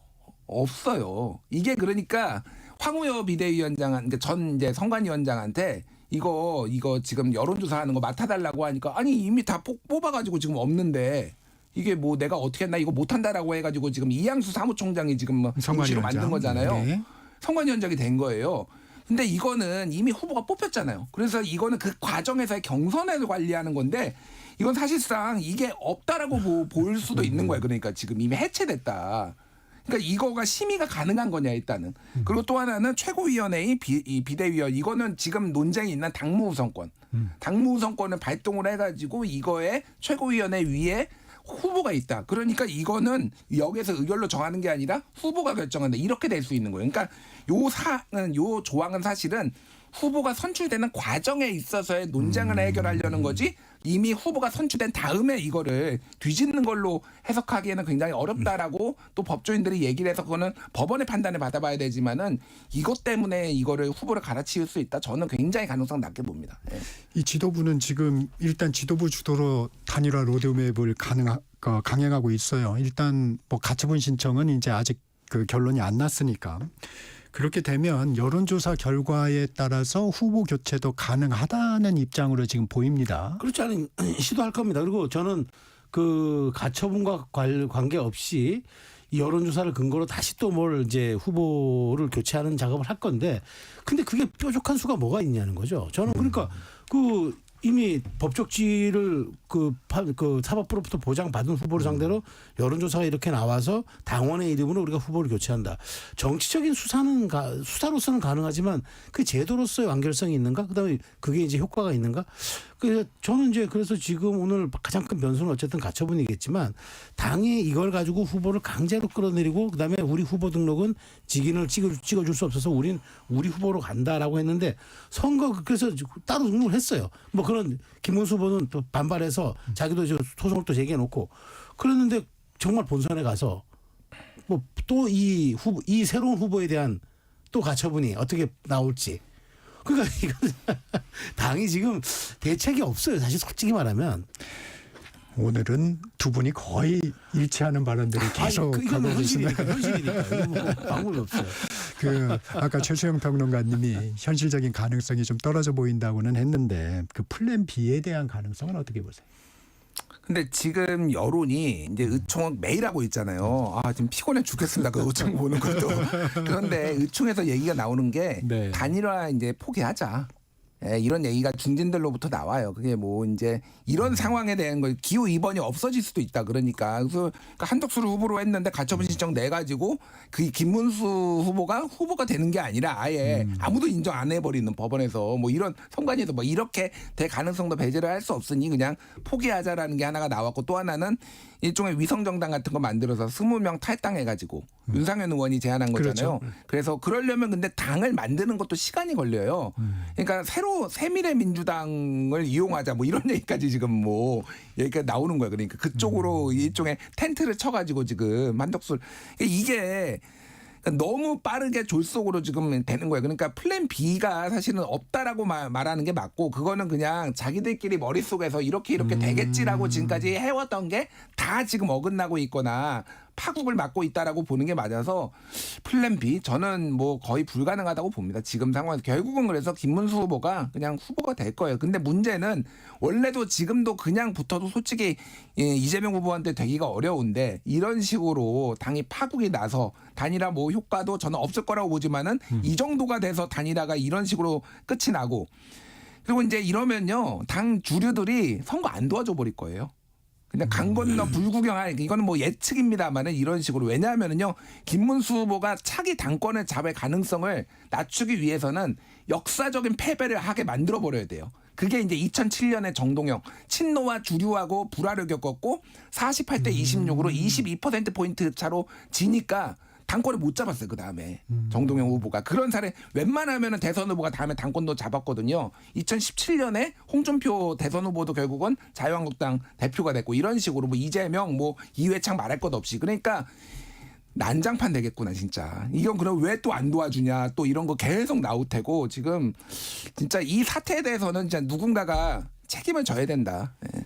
없어요. 이게 그러니까 황우여 비대위원장, 그러니까 전 이제 선관위원장한테 이거 지금 여론조사하는 거 맡아달라고 하니까 아니 이미 다 뽑아가지고 지금 없는데. 이게 뭐 내가 어떻게 했나 이거 못한다라고 해가지고 지금 이양수 사무총장이 지금 뭐 임시로 만든 거잖아요. 네. 선관위원장이 된 거예요. 근데 이거는 이미 후보가 뽑혔잖아요. 그래서 이거는 그 과정에서의 경선을 관리하는 건데 이건 사실상 이게 없다라고 볼 수도 있는 거예요. 그러니까 지금 이미 해체됐다. 그러니까 이거가 심의가 가능한 거냐 일단은. 그리고 또 하나는 최고위원회의 비대위원 이거는 지금 논쟁이 있는 당무우선권. 당무우선권을 발동을 해가지고 이거에 최고위원회 위에 후보가 있다. 그러니까 이거는 여기서 의결로 정하는 게 아니라 후보가 결정한다. 이렇게 될 수 있는 거예요. 그러니까 요 조항은 사실은 후보가 선출되는 과정에 있어서의 논쟁을 해결하려는 거지 이미 후보가 선출된 다음에 이거를 뒤집는 걸로 해석하기에는 굉장히 어렵다라고 또 법조인들이 얘기를 해서 그거는 법원의 판단을 받아봐야 되지만은 이것 때문에 이거를 후보를 갈아치울 수 있다. 저는 굉장히 가능성 낮게 봅니다. 네. 이 지도부는 지금 일단 지도부 주도로 단일화 로드맵을 강행하고 있어요. 일단 뭐 가처분 신청은 이제 아직 그 결론이 안 났으니까. 그렇게 되면 여론조사 결과에 따라서 후보 교체도 가능하다는 입장으로 지금 보입니다. 그렇지 않은 시도할 겁니다. 그리고 저는 그 가처분과 관계없이 이 여론조사를 근거로 다시 또 뭘 이제 후보를 교체하는 작업을 할 건데 근데 그게 뾰족한 수가 뭐가 있냐는 거죠. 저는 그러니까 그 이미 법적 지위를 그 사법부로부터 보장받은 후보를 상대로 여론조사가 이렇게 나와서 당원의 이름으로 우리가 후보를 교체한다. 정치적인 수사로서는 가능하지만 그 제도로서의 완결성이 있는가? 그다음에 그게 이제 효과가 있는가? 그래서 저는 이제 그래서 지금 오늘 가장 큰 변수는 어쨌든 가처분이겠지만 당이 이걸 가지고 후보를 강제로 끌어내리고 그다음에 우리 후보 등록은 직인을 찍어줄 수 없어서 우리 후보로 간다라고 했는데 그래서 따로 등록을 했어요. 뭐 그런 김문수 후보는 또 반발해서 자기도 소송을 또 제기해놓고 그랬는데 정말 본선에 가서 뭐 또 이 새로운 후보에 대한 또 가처분이 어떻게 나올지. 그러니까 이건 당이 지금 대책이 없어요. 사실 솔직히 말하면. 오늘은 두 분이 거의 일치하는 발언들이 계속 이건 현실이니까. 이거 뭐 방법이 없어요. 아까 최수영 평론가님이 현실적인 가능성이 좀 떨어져 보인다고는 했는데 그 플랜 B에 대한 가능성은 어떻게 보세요? 근데 지금 여론이 이제 의총은 매일 하고 있잖아요. 지금 피곤해 죽겠습니다. 그 의총 보는 것도. 그런데 의총에서 얘기가 나오는 게 네. 단일화 이제 포기하자. 이런 얘기가 중진들로부터 나와요. 그게 뭐 이제 이런 상황에 대한 거 기후 이번이 없어질 수도 있다. 그러니까 그래서 한덕수를 후보로 했는데 가처분 신청 내 가지고 그 김문수 후보가 되는 게 아니라 아예 아무도 인정 안 해버리는 법원에서 뭐 이런 선관위에서 뭐 이렇게 될 가능성도 배제를 할 수 없으니 그냥 포기하자라는 게 하나가 나왔고 또 하나는 일종의 위성정당 같은 거 만들어서 20명 탈당해가지고 윤상현 의원이 제안한 거잖아요. 그렇죠. 그래서 그러려면 근데 당을 만드는 것도 시간이 걸려요. 그러니까 새로 새미래민주당을 이용하자 뭐 이런 얘기까지 지금 뭐 얘기가 나오는 거예요. 그러니까 그쪽으로 일종의 텐트를 쳐가지고 지금 한덕수 이게 너무 빠르게 졸속으로 지금 되는 거예요. 그러니까 플랜 B가 사실은 없다라고 말하는 게 맞고 그거는 그냥 자기들끼리 머릿속에서 이렇게 되겠지라고 지금까지 해왔던 게 다 지금 어긋나고 있거나 파국을 맞고 있다라고 보는 게 맞아서 플랜 B 저는 뭐 거의 불가능하다고 봅니다. 지금 상황에서 결국은 그래서 김문수 후보가 그냥 후보가 될 거예요. 근데 문제는 원래도 지금도 그냥 붙어도 솔직히 이재명 후보한테 되기가 어려운데 이런 식으로 당이 파국이 나서 단일화 뭐 효과도 저는 없을 거라고 보지만은 이 정도가 돼서 단일화가 이런 식으로 끝이 나고 그리고 이제 이러면요 당 주류들이 선거 안 도와줘 버릴 거예요. 그냥 강 건너 불구경할 이거는 뭐 예측입니다만은 이런 식으로 왜냐하면은요 김문수 후보가 차기 당권을 잡을 가능성을 낮추기 위해서는 역사적인 패배를 하게 만들어 버려야 돼요. 그게 이제 2007년에 정동영 친노와 주류하고 불화를 겪었고 48대 26으로 22% 포인트 차로 지니까 당권을 못 잡았어요. 그 다음에 정동영 후보가 그런 사례 웬만하면은 대선 후보가 다음에 당권도 잡았거든요. 2017년에 홍준표 대선 후보도 결국은 자유한국당 대표가 됐고 이런 식으로 뭐 이재명 뭐 이회창 말할 것 없이 그러니까 난장판 되겠구나 진짜. 이건 그럼 왜 또 안 도와주냐 또 이런 거 계속 나올 테고 지금 진짜 이 사태에 대해서는 진짜 누군가가 책임을 져야 된다. 네.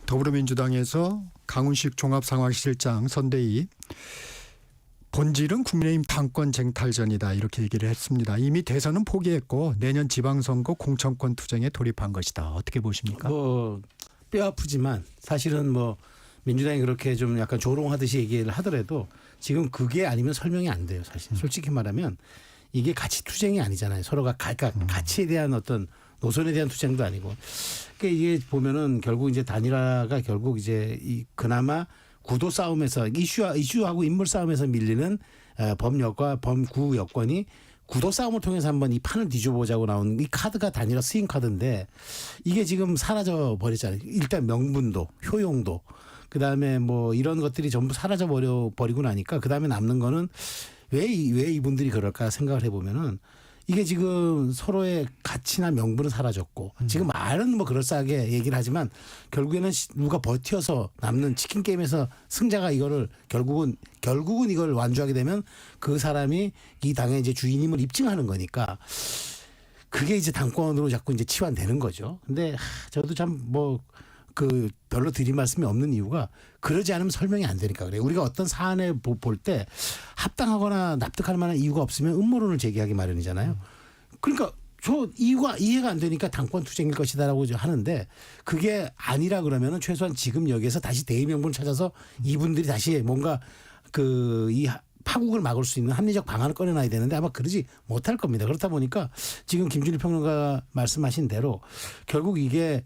더불어민주당에서 강훈식 종합상황실장 선대위 본질은 국민의힘 당권 쟁탈전이다 이렇게 얘기를 했습니다. 이미 대선은 포기했고 내년 지방선거 공천권 투쟁에 돌입한 것이다. 어떻게 보십니까? 뭐 뼈 아프지만 사실은 뭐 민주당이 그렇게 좀 약간 조롱하듯이 얘기를 하더라도 지금 그게 아니면 설명이 안 돼요. 사실 솔직히 말하면 이게 가치 투쟁이 아니잖아요. 서로가 그러니까 가치에 대한 어떤 노선에 대한 투쟁도 아니고 그러니까 이게 보면은 결국 이제 단일화가 결국 이제 이 그나마 구도 싸움에서 이슈하고 인물 싸움에서 밀리는 범여과 범구 여권이 구도 싸움을 통해서 한번 이 판을 뒤져보자고 나온 이 카드가 단일화 스윙 카드인데 이게 지금 사라져 버렸잖아요. 일단 명분도 효용도 그다음에 뭐 이런 것들이 전부 사라져 버리고 나니까 그다음에 남는 거는 왜 이분들이 그럴까 생각을 해보면은 이게 지금 서로의 가치나 명분은 사라졌고 지금 말은 뭐 그럴싸하게 얘기를 하지만 결국에는 누가 버텨서 남는 치킨 게임에서 승자가 이거를 결국은 이걸 완주하게 되면 그 사람이 이 당의 이제 주인임을 입증하는 거니까 그게 이제 당권으로 자꾸 이제 치환되는 거죠. 근데 저도 참 뭐 별로 드릴 말씀이 없는 이유가 그러지 않으면 설명이 안 되니까 그래요. 우리가 어떤 사안을 볼 때 합당하거나 납득할 만한 이유가 없으면 음모론을 제기하기 마련이잖아요. 그러니까 저 이해가 안 되니까 당권 투쟁일 것이다라고 하는데 그게 아니라 그러면은 최소한 지금 여기에서 다시 대의 명분을 찾아서 이분들이 다시 뭔가 이 파국을 막을 수 있는 합리적 방안을 꺼내놔야 되는데 아마 그러지 못할 겁니다. 그렇다 보니까 지금 김준일 평론가가 말씀하신 대로 결국 이게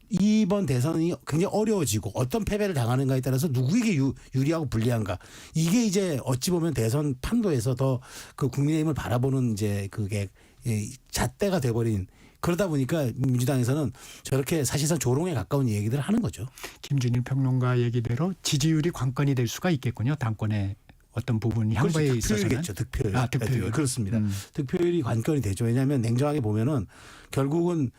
이번 대선이 굉장히 어려워지고 어떤 패배를 당하는가에 따라서 누구에게 유리하고 불리한가 이게 이제 어찌 보면 대선 판도에서 더 그 국민의힘을 바라보는 이제 그게 잣대가 돼버린 그러다 보니까 민주당에서는 저렇게 사실상 조롱에 가까운 얘기들을 하는 거죠. 김준일 평론가 얘기대로 지지율이 관건이 될 수가 있겠군요. 당권의 어떤 부분이 향보에 있어서는. 득표율. 득표율. 그렇습니다. 득표율이 관건이 되죠. 왜냐하면 냉정하게 보면은 결국은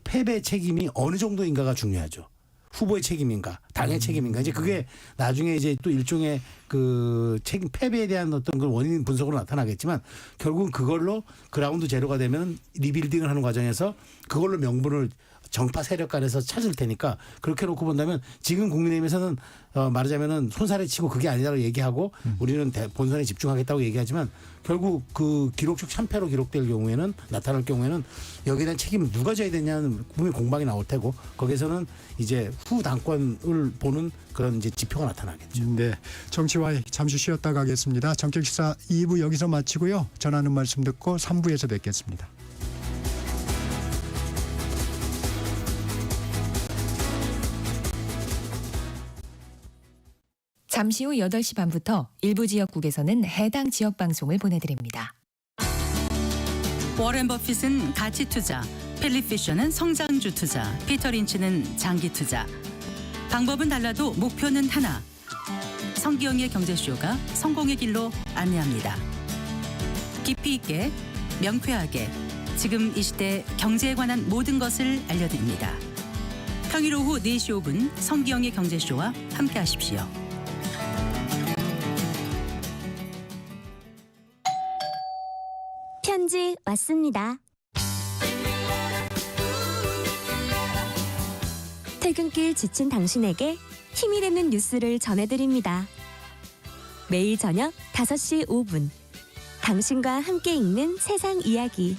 패배 책임이 어느 정도인가가 중요하죠. 후보의 책임인가, 당의 책임인가. 이제 그게 나중에 이제 또 일종의 그 책임 패배에 대한 어떤 그 원인 분석으로 나타나겠지만 결국은 그걸로 그라운드 제로가 되면 리빌딩을 하는 과정에서 그걸로 명분을 정파 세력 간에서 찾을 테니까 그렇게 놓고 본다면 지금 국민의힘에서는 말하자면은 손살에 치고 그게 아니라고 얘기하고 우리는 본선에 집중하겠다고 얘기하지만 결국 그 기록적 참패로 기록될 경우에는 나타날 경우에는 여기에 대한 책임을 누가 져야 되냐는 분명히 공방이 나올 테고 거기에서는 이제 후 당권을 보는 그런 이제 지표가 나타나겠죠. 네, 정치와의 잠시 쉬었다 가겠습니다. 정책시사 2부 여기서 마치고요. 전하는 말씀 듣고 3부에서 뵙겠습니다. 잠시 후 8시 반부터 일부 지역국에서는 해당 지역 방송을 보내드립니다. 워렌 버핏은 가치 투자, 필립 피셔는 성장주 투자, 피터 린치는 장기 투자. 방법은 달라도 목표는 하나. 성기영의 경제쇼가 성공의 길로 안내합니다. 깊이 있게, 명쾌하게, 지금 이 시대 경제에 관한 모든 것을 알려드립니다. 평일 오후 4시 5분 성기영의 경제쇼와 함께하십시오. 편지 왔습니다. 퇴근길 지친 당신에게 힘이 되는 뉴스를 전해드립니다. 매일 저녁 5시 5분 당신과 함께 읽는 세상 이야기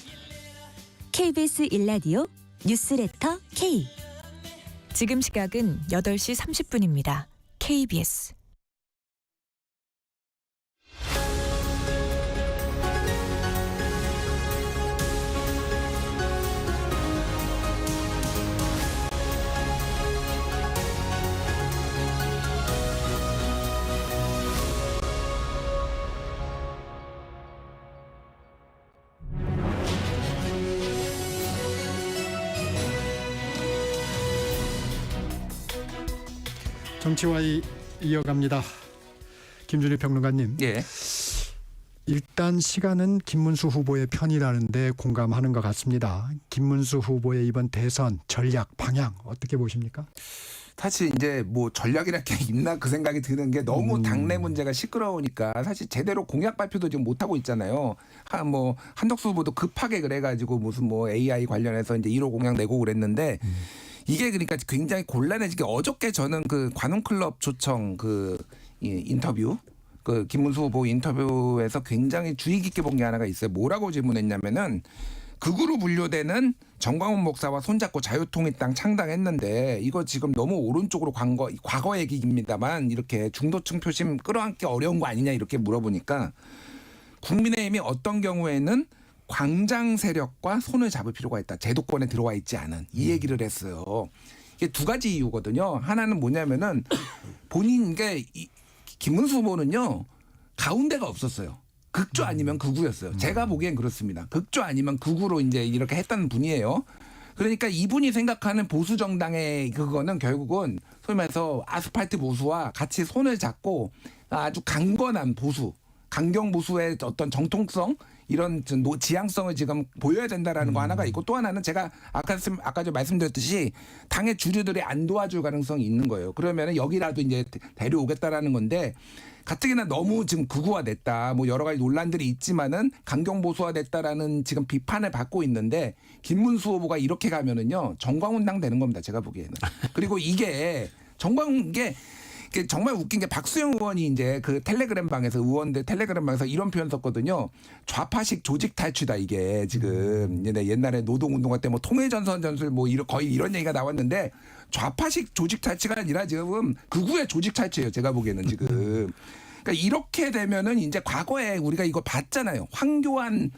KBS 1라디오 뉴스레터 K. 지금 시각은 8시 30분입니다. KBS 정치와의 이어갑니다. 김준일 평론가님. 예. 일단 시간은 김문수 후보의 편이라는데 공감하는 것 같습니다. 김문수 후보의 이번 대선 전략 방향 어떻게 보십니까? 사실 이제 뭐 전략이랄 게 있나 그 생각이 드는 게 너무 당내 문제가 시끄러우니까 사실 제대로 공약 발표도 지금 못 하고 있잖아요. 뭐 한덕수 후보도 급하게 그래가지고 무슨 뭐 AI 관련해서 이제 1호 공약 내고 그랬는데 이게 그러니까 굉장히 곤란해지게 어저께 저는 그 관훈클럽 초청 그 인터뷰 그 김문수 후보 인터뷰에서 굉장히 주의 깊게 본 게 하나가 있어요. 뭐라고 질문했냐면은 극우로 분류되는 정광훈 목사와 손잡고 자유통일당 창당했는데 이거 지금 너무 오른쪽으로 과거 얘기입니다만 이렇게 중도층 표심 끌어안기 어려운 거 아니냐 이렇게 물어보니까 국민의힘이 어떤 경우에는 광장 세력과 손을 잡을 필요가 있다. 제도권에 들어와 있지 않은 이 얘기를 했어요. 이게 두 가지 이유거든요. 하나는 뭐냐면은 본인 게 김문수 후보는요 가운데가 없었어요. 극조 아니면 극우였어요. 제가 보기엔 그렇습니다. 극조 아니면 극우로 이제 이렇게 했다는 분이에요. 그러니까 이분이 생각하는 보수 정당의 그거는 결국은 소위 말해서 아스팔트 보수와 같이 손을 잡고 아주 강건한 보수, 강경 보수의 어떤 정통성 이런 지향성을 지금 보여야 된다라는 거 하나가 있고 또 하나는 제가 아까 좀 말씀드렸듯이 당의 주류들이 안 도와줄 가능성이 있는 거예요. 그러면 여기라도 이제 데려오겠다라는 건데 가뜩이나 너무 지금 극우화됐다. 뭐 여러 가지 논란들이 있지만은 강경 보수화됐다라는 지금 비판을 받고 있는데 김문수 후보가 이렇게 가면은요 정광훈당 되는 겁니다. 제가 보기에는. 그리고 이게 정말 웃긴 게 박수영 의원이 이제 그 텔레그램 방에서 의원들 텔레그램 방에서 이런 표현 썼거든요. 좌파식 조직 탈취다 이게 지금 옛날에 노동운동할 때 뭐 통일전선 전술 뭐 거의 이런 얘기가 나왔는데 좌파식 조직 탈취가 아니라 지금 극우의 조직 탈취예요. 제가 보기에는 지금. 그러니까 이렇게 되면은 이제 과거에 우리가 이거 봤잖아요. 황교안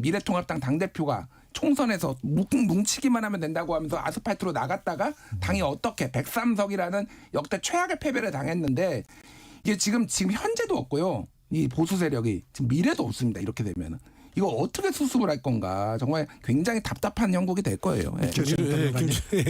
미래통합당 당대표가 총선에서 뭉치기만 하면 된다고 하면서 아스팔트로 나갔다가 당이 어떻게 103석이라는 역대 최악의 패배를 당했는데 이게 지금 현재도 없고요. 이 보수 세력이 지금 미래도 없습니다. 이렇게 되면은. 이거 어떻게 수습을 할 건가 정말 굉장히 답답한 형국이 될 거예요.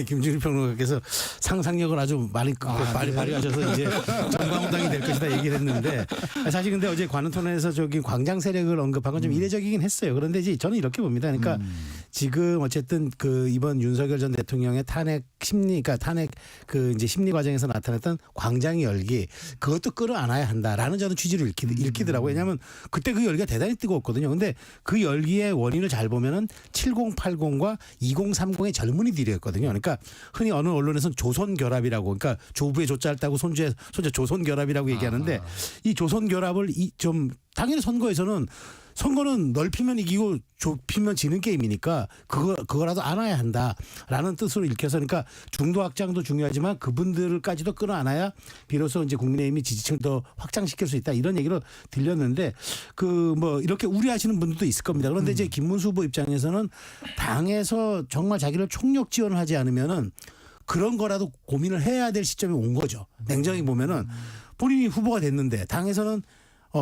김준일 평론가께서 상상력을 아주 많이 발휘하셔서 이제 정광훈당이 될 것이다 얘기를 했는데 사실 근데 어제 관훈토론에서 저기 광장 세력을 언급한 건 좀 이례적이긴 했어요. 그런데 이제 저는 이렇게 봅니다. 그러니까 지금 어쨌든 그 이번 윤석열 전 대통령의 탄핵 심리, 그러니까 탄핵 그 이제 심리 과정에서 나타났던 광장의 열기, 그것도 끌어안아야 한다라는 저는 취지를 읽히더라고요. 왜냐하면 그때 그 열기가 대단히 뜨거웠거든요. 근데 그 열기의 원인을 잘 보면은 7080과 2030의 젊은이들이었거든요. 그러니까 흔히 어느 언론에서는 조선결합이라고, 그러니까 조부의 조자를 따고 손자 조선결합이라고 얘기하는데, 이 조선결합을 좀 당연히 선거는 넓히면 이기고 좁히면 지는 게임이니까 그거라도 안아야 한다라는 뜻으로 읽혀서, 그러니까 중도 확장도 중요하지만 그분들까지도 끌어안아야 비로소 이제 국민의힘이 지지층을 더 확장시킬 수 있다, 이런 얘기로 들렸는데, 그 뭐 이렇게 우려하시는 분들도 있을 겁니다. 그런데 이제 김문수 후보 입장에서는 당에서 정말 자기를 총력 지원을 하지 않으면은 그런 거라도 고민을 해야 될 시점이 온 거죠. 냉정히 보면은 본인이 후보가 됐는데 당에서는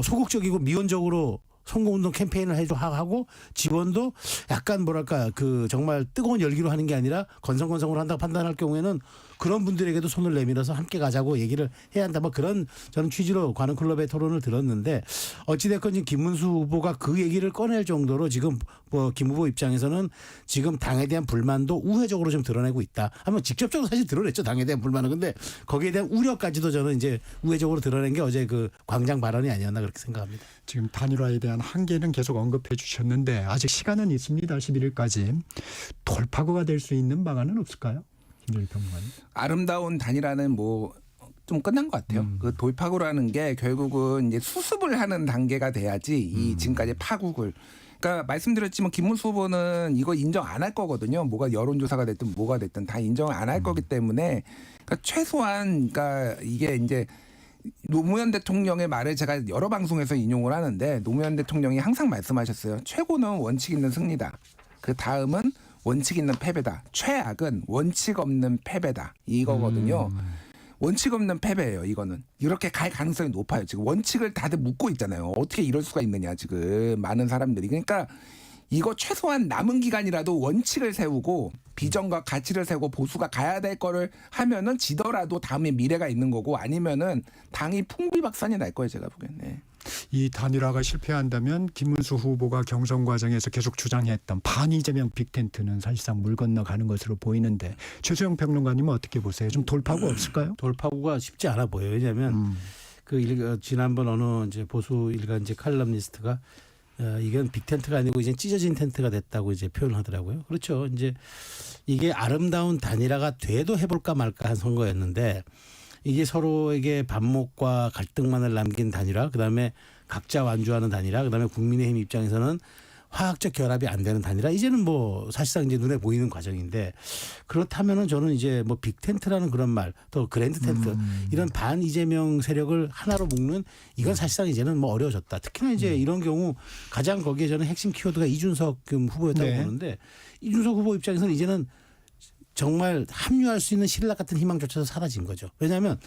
소극적이고 미온적으로 선거운동 캠페인을 하고 지원도 약간 뭐랄까 그 정말 뜨거운 열기로 하는 게 아니라 건성건성으로 한다고 판단할 경우에는 그런 분들에게도 손을 내밀어서 함께 가자고 얘기를 해야 한다, 뭐 그런 저는 취지로 관훈클럽의 토론을 들었는데, 어찌됐건 지금 김문수 후보가 그 얘기를 꺼낼 정도로 지금 뭐 김 후보 입장에서는 지금 당에 대한 불만도 우회적으로 좀 드러내고 있다. 한번 직접적으로 사실 드러냈죠, 당에 대한 불만은. 근데 거기에 대한 우려까지도 저는 이제 우회적으로 드러낸 게 어제 그 광장 발언이 아니었나 그렇게 생각합니다. 지금 단일화에 대한 한계는 계속 언급해 주셨는데 아직 시간은 있습니다. 11일까지. 돌파구가 될 수 있는 방안은 없을까요? 김정일 평론가님. 아름다운 단일화는 뭐 좀 끝난 것 같아요. 그 돌파구라는 게 결국은 이제 수습을 하는 단계가 돼야지 이 지금까지 파국을. 그러니까 말씀드렸지만 김문수 후보는 이거 인정 안 할 거거든요. 뭐가 여론조사가 됐든 뭐가 됐든 다 인정을 안 할 거기 때문에, 그러니까 최소한 그러니까 이게 이제 노무현 대통령의 말을 제가 여러 방송에서 인용을 하는데, 노무현 대통령이 항상 말씀하셨어요. 최고는 원칙 있는 승리다. 그 다음은 원칙 있는 패배다. 최악은 원칙 없는 패배다. 이거거든요. 원칙 없는 패배예요. 이거는 이렇게 갈 가능성이 높아요. 지금 원칙을 다들 묻고 있잖아요. 어떻게 이럴 수가 있느냐, 지금 많은 사람들이. 그러니까 이거 최소한 남은 기간이라도 원칙을 세우고 비전과 가치를 세우고 보수가 가야 될 거를 하면은 지더라도 다음에 미래가 있는 거고, 아니면은 당이 풍비박산이 날 거예요, 제가 보기엔. 네. 이 단일화가 실패한다면 김문수 후보가 경선 과정에서 계속 주장했던 반이재명 빅텐트는 사실상 물 건너가는 것으로 보이는데, 최수영 평론가님은 어떻게 보세요? 좀 돌파구가 없을까요? 돌파구가 쉽지 않아 보여요. 왜냐하면 지난번 어느 이제 보수 일간지 칼럼니스트가 이건 빅텐트가 아니고 이제 찢어진 텐트가 됐다고 이제 표현을 하더라고요. 그렇죠. 이제 이게 아름다운 단일화가 돼도 해볼까 말까 한 선거였는데, 이게 서로에게 반목과 갈등만을 남긴 단일화, 그다음에 각자 완주하는 단일화, 그다음에 국민의힘 입장에서는 화학적 결합이 안 되는 단일화, 이제는 뭐 사실상 이제 눈에 보이는 과정인데, 그렇다면은 저는 이제 뭐 빅텐트라는 그런 말, 또 그랜드 텐트, 이런 반 이재명 세력을 하나로 묶는, 이건 사실상 이제는 뭐 어려워졌다. 특히나 이제 이런 경우 가장 거기에 저는 핵심 키워드가 이준석 후보였다고 보는데, 이준석 후보 입장에서는 이제는 정말 합류할 수 있는 신락 같은 희망조차도 사라진 거죠. 왜냐하면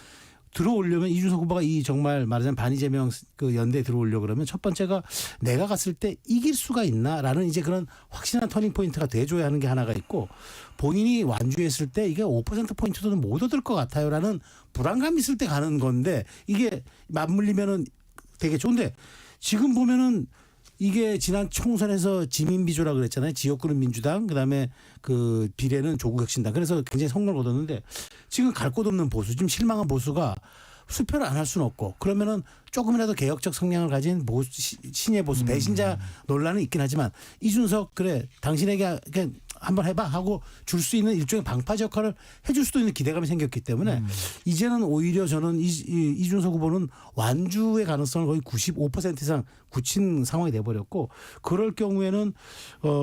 들어오려면 이준석 후보가 이 정말 말하자면 반이재명 그 연대에 들어오려고 그러면 첫 번째가 내가 갔을 때 이길 수가 있나라는 이제 그런 확실한 터닝 포인트가 돼줘야 하는 게 하나가 있고, 본인이 완주했을 때 이게 5%포인트도 못 얻을 것 같아요라는 불안감이 있을 때 가는 건데, 이게 맞물리면은 되게 좋은데, 지금 보면은 이게 지난 총선에서 지민비조라 그랬잖아요. 지역구는 민주당, 그다음에 그 비례는 조국혁신당. 그래서 굉장히 성공을 거뒀는데, 지금 갈 곳 없는 보수, 지금 실망한 보수가 수표를 안 할 수는 없고, 그러면은 조금이라도 개혁적 성향을 가진 신예 보수 배신자 논란은 있긴 하지만, 이준석 그래 당신에게 그냥 한번 해봐 하고 줄 수 있는 일종의 방파제 역할을 해줄 수도 있는 기대감이 생겼기 때문에 이제는 오히려 저는 이준석 후보는 완주의 가능성을 거의 95% 이상 굳힌 상황이 돼버렸고, 그럴 경우에는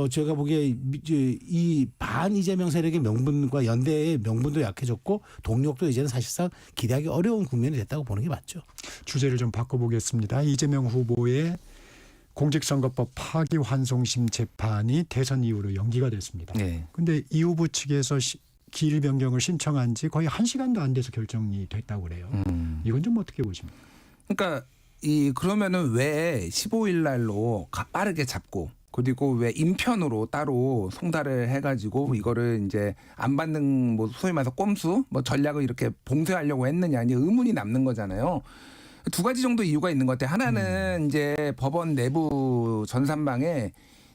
제가 보기에 이 반 이재명 세력의 명분과 연대의 명분도 약해졌고 동력도 이제는 사실상 기대하기 어려운 국면이 됐다고 보는 게 맞죠. 주제를 좀 바꿔보겠습니다. 이재명 후보의 공직선거법 파기환송심 재판이 대선 이후로 연기가 됐습니다. 그런데 이 후보 측에서 기일 변경을 신청한 지 거의 1시간도 안 돼서 결정이 됐다고 그래요. 이건 좀 어떻게 보십니까? 그러니까 그러면은 왜 15일 날로 빠르게 잡고, 그리고 왜 인편으로 따로 송달을 해가지고 이거를 이제 안 받는 뭐 소위 말해서 꼼수 뭐 전략을 이렇게 봉쇄하려고 했느냐, 이제 의문이 남는 거잖아요. 두 가지 정도 이유가 있는 것 같아요. 하나는 이제 법원 내부 전산망에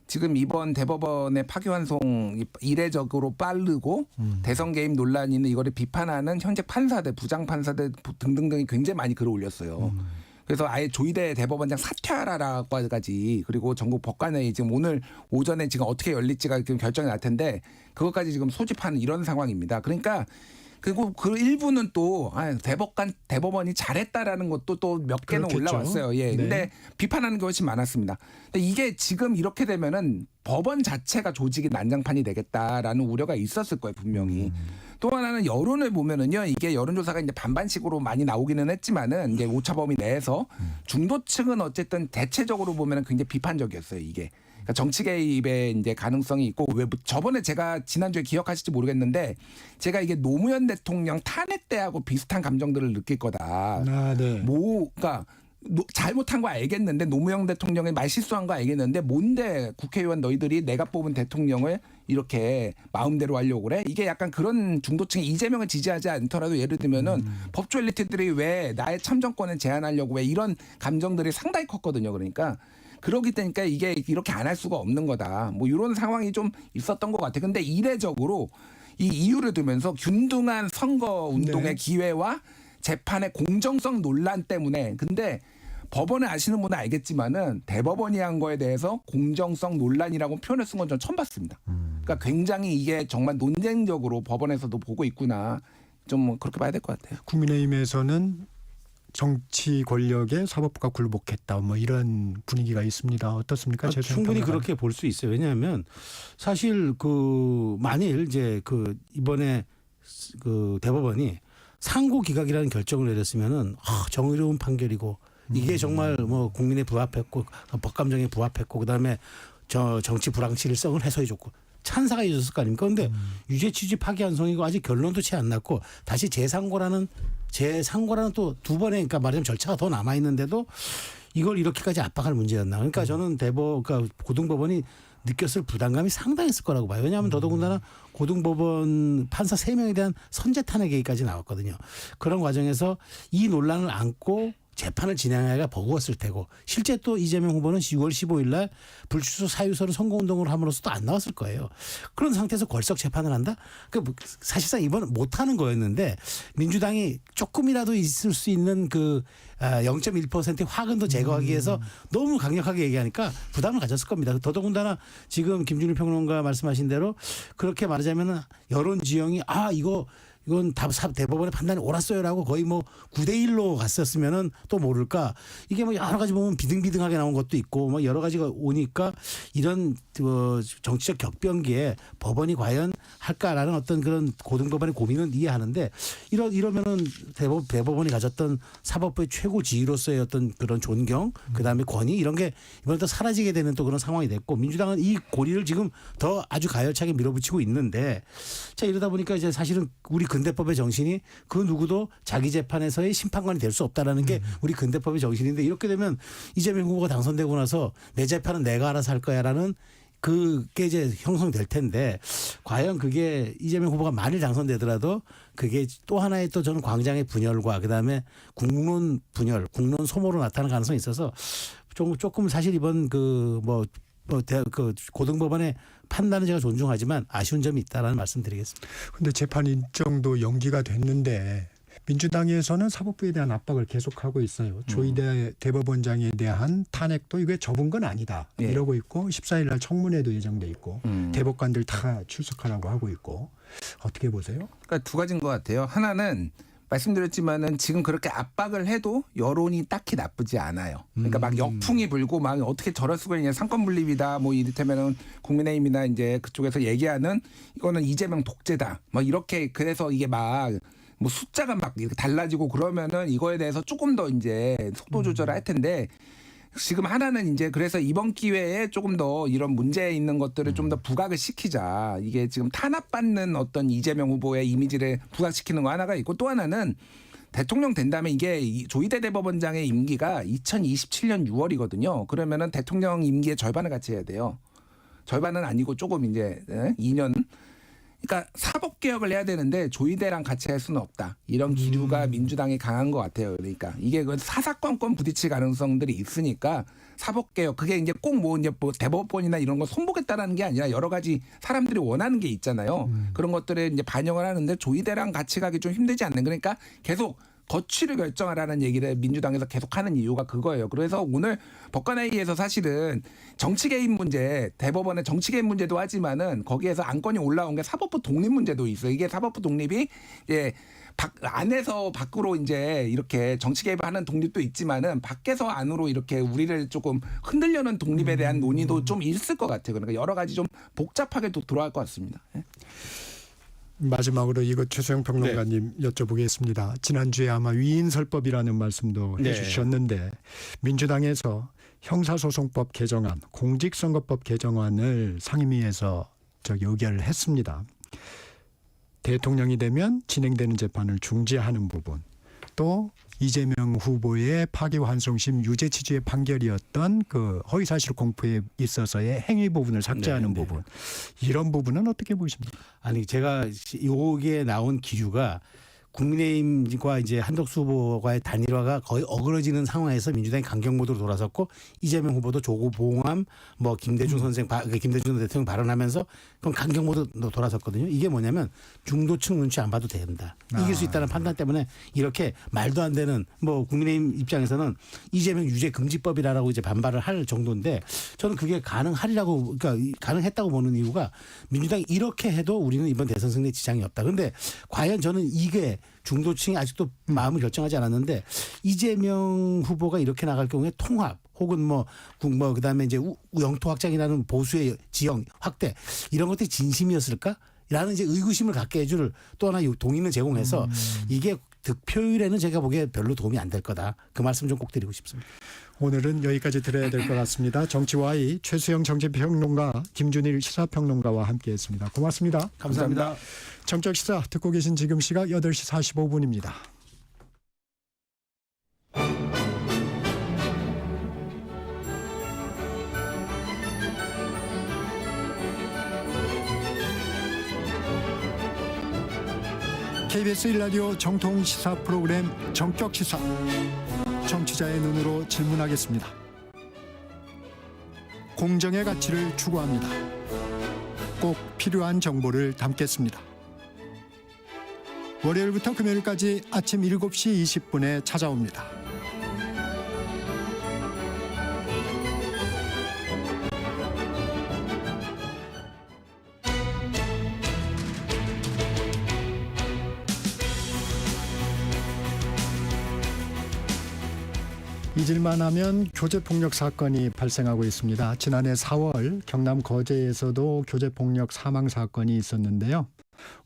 지금 이번 대법원의 파기환송 이례적으로 빠르고 대선 개입 논란이 있는 이거를 비판하는 현재 판사들, 부장판사들 등등등이 굉장히 많이 글을 올렸어요. 그래서 아예 조희대 대법원장 사퇴하라라고까지 그리고 전국 법관회의 지금 오늘 오전에 지금 어떻게 열릴지가 지금 결정이 날 텐데 그것까지 지금 소집하는 이런 상황입니다. 그러니까 그리고 그 일부는 또 대법원이 잘했다라는 것도 또 몇 개는 그렇겠죠. 올라왔어요. 예. 네. 근데 비판하는 것이 많았습니다. 근데 이게 지금 이렇게 되면은 법원 자체가 조직이 난장판이 되겠다라는 우려가 있었을 거예요, 분명히. 또 하나는 여론을 보면은요, 이게 여론조사가 이제 반반씩으로 많이 나오기는 했지만은 이제 오차 범위 내에서 중도층은 어쨌든 대체적으로 보면은 굉장히 비판적이었어요, 이게. 그러니까 정치 개입의 이제 가능성이 있고 왜 저번에 제가 지난주에 기억하실지 모르겠는데 제가 이게 노무현 대통령 탄핵 때하고 비슷한 감정들을 느낄 거다. 네. 그러니까 잘못한 거 알겠는데 노무현 대통령이 말실수한 거 알겠는데 뭔데 국회의원 너희들이 내가 뽑은 대통령을 이렇게 마음대로 하려고 그래? 이게 약간 그런 중도층이 이재명을 지지하지 않더라도 예를 들면은 법조 엘리트들이 왜 나의 참정권을 제한하려고 왜 이런 감정들이 상당히 컸거든요. 그러니까 그러기 때문에 이게 이렇게 안 할 수가 없는 거다. 뭐 이런 상황이 좀 있었던 것 같아요. 근데 이례적으로 이 이유를 두면서 균등한 선거 운동의 기회와 재판의 공정성 논란 때문에 근데 법원을 아시는 분은 알겠지만은 대법원이 한 거에 대해서 공정성 논란이라고 표현을 쓴 건 전 처음 봤습니다. 그러니까 굉장히 이게 정말 논쟁적으로 법원에서도 보고 있구나. 좀 그렇게 봐야 될 것 같아요. 국민의힘에서는 정치 권력에 사법부가 굴복했다 뭐 이런 분위기가 있습니다. 어떻습니까? 충분히 그렇게 볼 수 있어요. 왜냐하면 사실 그 만일 이제 그 이번에 그 대법원이 상고 기각이라는 결정을 내렸으면은 정의로운 판결이고 이게 정말 뭐 국민에 부합했고 법감정에 부합했고 그다음에 정치 불황칠성을 해소해줬고 찬사가 있었을 거 아닙니까? 그런데 유죄 취지 파기환송이고 아직 결론도 채 안 났고 다시 재상고라는 또 두 번의 그러니까 말하자면 절차가 더 남아 있는데도 이걸 이렇게까지 압박할 문제였나? 그러니까 저는 그러니까 고등법원이 느꼈을 부담감이 상당했을 거라고 봐요. 왜냐하면 더더군다나 고등법원 판사 3명에 대한 선제 탄핵 얘기까지 나왔거든요. 그런 과정에서 이 논란을 안고 재판을 진행하기가 버거웠을 테고 실제 또 이재명 후보는 6월 15일 날 불출소 사유서를 선거운동을 함으로써 또 안 나왔을 거예요. 그런 상태에서 걸석 재판을 한다? 사실상 이번은 못하는 거였는데 민주당이 조금이라도 있을 수 있는 그 0.1%의 화근도 제거하기 위해서 너무 강력하게 얘기하니까 부담을 가졌을 겁니다. 더더군다나 지금 김준일 평론가 말씀하신 대로 그렇게 말하자면 여론 지형이 이건 대법원의 판단이 옳았어요라고 거의 뭐 9대1로 갔었으면은 또 모를까 이게 뭐 여러 가지 보면 비등비등하게 나온 것도 있고 뭐 여러 가지가 오니까 이런 정치적 격변기에 법원이 과연 할까라는 어떤 그런 고등법원의 고민은 이해하는데 이러면은 대법원이 가졌던 사법부의 최고 지휘로서의 어떤 그런 존경 그다음에 권위 이런 게 이번에 또 사라지게 되는 또 그런 상황이 됐고 민주당은 이 고리를 지금 더 아주 가열차게 밀어붙이고 있는데 자 이러다 보니까 이제 사실은 우리 근대법의 정신이 그 누구도 자기 재판에서의 심판관이 될 수 없다라는 게 우리 근대법의 정신인데 이렇게 되면 이재명 후보가 당선되고 나서 내 재판은 내가 알아서 할 거야라는 그게 이제 형성될 텐데 과연 그게 이재명 후보가 만일 당선되더라도 그게 또 하나의 또 저는 광장의 분열과 그다음에 국론 분열, 국론 소모로 나타나는 가능성이 있어서 조금 사실 이번 그 고등법원의 판단은 제가 존중하지만 아쉬운 점이 있다라는 말씀드리겠습니다. 그런데 재판 일정도 연기가 됐는데 민주당에서는 사법부에 대한 압박을 계속하고 있어요. 조희대 대법원장에 대한 탄핵도 이게 접은 건 아니다. 이러고 있고 14일 날 청문회도 예정돼 있고 대법관들 다 출석하라고 하고 있고 어떻게 보세요? 그러니까 두 가지인 것 같아요. 하나는 말씀드렸지만은 지금 그렇게 압박을 해도 여론이 딱히 나쁘지 않아요. 그러니까 막 역풍이 불고 막 어떻게 저럴 수가 있냐 상권 분립이다 뭐 이를테면은 국민의힘이나 이제 그쪽에서 얘기하는 이거는 이재명 독재다 뭐 이렇게 그래서 이게 막 뭐 숫자가 막 이렇게 달라지고 그러면은 이거에 대해서 조금 더 이제 속도 조절을 할 텐데 지금 하나는 이제 그래서 이번 기회에 조금 더 이런 문제 있는 것들을 좀 더 부각을 시키자. 이게 지금 탄압받는 어떤 이재명 후보의 이미지를 부각시키는 거 하나가 있고 또 하나는 대통령 된다면 이게 조희대 대법원장의 임기가 2027년 6월이거든요. 그러면은 대통령 임기의 절반을 같이 해야 돼요. 절반은 아니고 조금 이제 2년. 그러니까 사법 개혁을 해야 되는데 조이대랑 같이 할 수는 없다. 이런 기류가 민주당이 강한 것 같아요. 그러니까 이게 그 사사건건 부딪힐 가능성들이 있으니까 사법 개혁 그게 이제 꼭 뭐 이제 뭐 대법원이나 이런 거 손보겠다라는 게 아니라 여러 가지 사람들이 원하는 게 있잖아요. 그런 것들을 이제 반영을 하는데 조이대랑 같이 가기 좀 힘들지 않는 그러니까 계속 거취를 결정하라는 얘기를 민주당에서 계속하는 이유가 그거예요. 그래서 오늘 법관회의에서 사실은 정치 개입 문제, 대법원의 정치 개입 문제도 하지만은 거기에서 안건이 올라온 게 사법부 독립 문제도 있어요. 이게 사법부 독립이 이제 안에서 밖으로 이제 이렇게 정치 개입을 하는 독립도 있지만은 밖에서 안으로 이렇게 우리를 조금 흔들려는 독립에 대한 논의도 좀 있을 것 같아요. 그러니까 여러 가지 좀 복잡하게 또 돌아갈 것 같습니다. 예. 마지막으로 이거 최수영 평론가님 여쭤보겠습니다. 지난주에 아마 위인설법이라는 말씀도 해주셨는데 민주당에서 형사소송법 개정안, 공직선거법 개정안을 상임위에서 의결을 했습니다. 대통령이 되면 진행되는 재판을 중지하는 부분, 또 이재명 후보의 파기환송심 유죄 취지의 판결이었던 그 허위사실 공표에 있어서의 행위 부분을 삭제하는 부분, 이런 부분은 어떻게 보십니까? 아니 제가 여기에 나온 기류가 국민의힘과 이제 한덕수 후보와의 단일화가 거의 어그러지는 상황에서 민주당이 강경 모드로 돌아섰고 이재명 후보도 조국봉암 뭐 김대중 선생 김대중 대통령 발언하면서 그럼 강경 모드로 돌아섰거든요. 이게 뭐냐면 중도층 눈치 안 봐도 된다. 이길 수 있다는 판단 때문에 이렇게 말도 안 되는 뭐 국민의힘 입장에서는 이재명 유죄 금지법이라고 이제 반발을 할 정도인데 저는 그게 가능하리라고 그러니까 가능했다고 보는 이유가 민주당이 이렇게 해도 우리는 이번 대선 승리에 지장이 없다. 그런데 과연 저는 이게 중도층이 아직도 마음을 결정하지 않았는데 이재명 후보가 이렇게 나갈 경우에 통합 혹은 뭐 그다음에 이제 영토 확장이라는 보수의 지형 확대 이런 것들이 진심이었을까? 라는 이제 의구심을 갖게 해줄 또 하나 동의를 제공해서 이게 득표율에는 제가 보기에 별로 도움이 안 될 거다. 그 말씀 좀 꼭 드리고 싶습니다. 오늘은 여기까지 드려야 될 것 같습니다. 정치와이 최수영 정치평론가, 김준일 시사평론가와 함께했습니다. 고맙습니다. 감사합니다. 정적시사 듣고 계신 지금 시각 8시 45분입니다. KBS 1라디오 정통 시사 프로그램 정격시사, 정치자의 눈으로 질문하겠습니다. 공정의 가치를 추구합니다. 꼭 필요한 정보를 담겠습니다. 월요일부터 금요일까지 아침 7시 20분에 찾아옵니다. 잊을만 하면 교제폭력 사건이 발생하고 있습니다. 지난해 4월 경남 거제에서도 교제폭력 사망 사건이 있었는데요.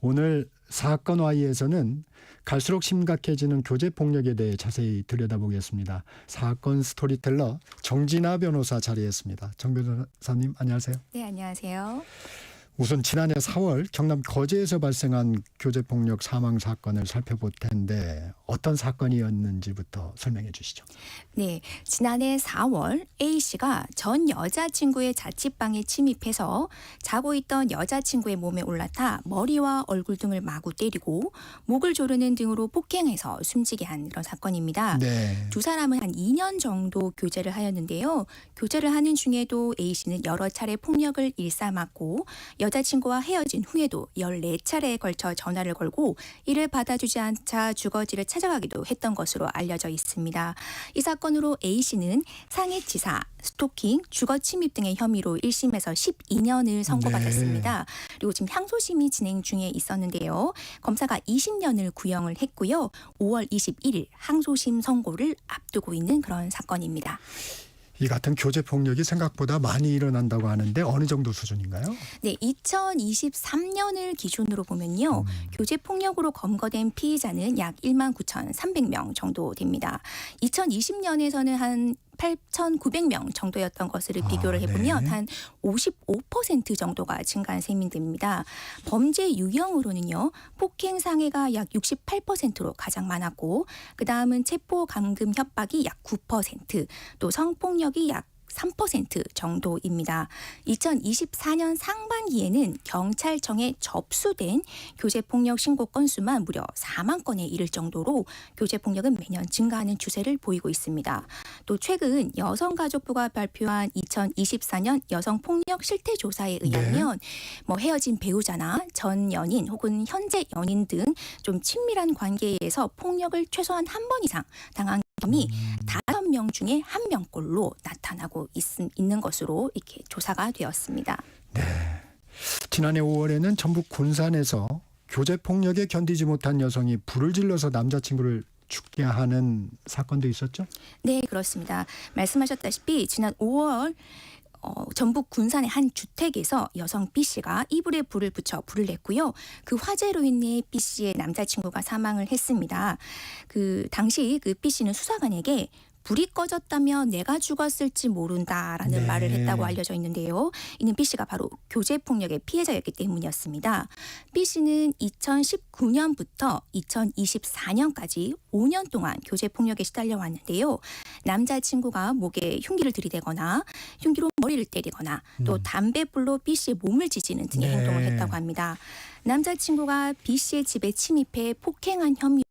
오늘 사건 와이에서는 갈수록 심각해지는 교제폭력에 대해 자세히 들여다보겠습니다. 사건 스토리텔러 정진아 변호사 자리했습니다. 정 변호사님 안녕하세요. 네, 안녕하세요. 우선 지난해 4월 경남 거제에서 발생한 교제폭력 사망 사건을 살펴볼 텐데 어떤 사건이었는지부터 설명해 주시죠. 네, 지난해 4월 A씨가 전 여자친구의 자취방에 침입해서 자고 있던 여자친구의 몸에 올라타 머리와 얼굴 등을 마구 때리고 목을 조르는 등으로 폭행해서 숨지게 한 그런 사건입니다. 네. 두 사람은 한 2년 정도 교제를 하였는데요. 교제를 하는 중에도 A씨는 여러 차례 폭력을 일삼았고 여자친구와 헤어진 후에도 14차례에 걸쳐 전화를 걸고 이를 받아주지 않자 주거지를 찾아가기도 했던 것으로 알려져 있습니다. 이 사건으로 A씨는 상해치사, 스토킹, 주거침입 등의 혐의로 1심에서 12년을 선고받았습니다. 그리고 지금 항소심이 진행 중에 있었는데요. 검사가 20년을 구형을 했고요. 5월 21일 항소심 선고를 앞두고 있는 그런 사건입니다. 이 같은 교제폭력이 생각보다 많이 일어난다고 하는데 어느 정도 수준인가요? 네, 2023년을 기준으로 보면요. 교제폭력으로 검거된 피의자는 약 19,300명 정도 됩니다. 2020년에서는 한 8,900명 정도였던 것을 비교를 해보면 한 55% 정도가 증가한 셈이 됩니다. 범죄 유형으로는요. 폭행 상해가 약 68%로 가장 많았고 그다음은 체포 감금 협박이 약 9%, 또 성폭력이 약 3% 정도입니다. 2024년 상반기에는 경찰청에 접수된 교제폭력 신고 건수만 무려 4만 건에 이를 정도로 교제폭력은 매년 증가하는 추세를 보이고 있습니다. 또 최근 여성가족부가 발표한 2024년 여성폭력 실태조사에 의하면 뭐 헤어진 배우자나 전 연인 혹은 현재 연인 등 좀 친밀한 관계에서 폭력을 최소한 한 번 이상 당한 경험이 5명 중에 1명꼴로 나타나고 있는 것으로 이렇게 조사가 되었습니다. 네. 지난해 5월에는 전북 군산에서 교제 폭력에 견디지 못한 여성이 불을 질러서 남자친구를 죽게 하는 사건도 있었죠? 네, 그렇습니다. 말씀하셨다시피 지난 5월 전북 군산의 한 주택에서 여성 B 씨가 이불에 불을 붙여 불을 냈고요. 그 화재로 인해 B 씨의 남자친구가 사망을 했습니다. 그 당시 그 B 씨는 수사관에게 불이 꺼졌다면 내가 죽었을지 모른다라는 말을 했다고 알려져 있는데요. 이는 B 씨가 바로 교제폭력의 피해자였기 때문이었습니다. B 씨는 2019년부터 2024년까지 5년 동안 교제폭력에 시달려 왔는데요. 남자친구가 목에 흉기를 들이대거나 흉기로 머리를 때리거나 또 담배불로 B 씨의 몸을 지지는 등의 행동을 했다고 합니다. 남자친구가 B 씨의 집에 침입해 폭행한 혐의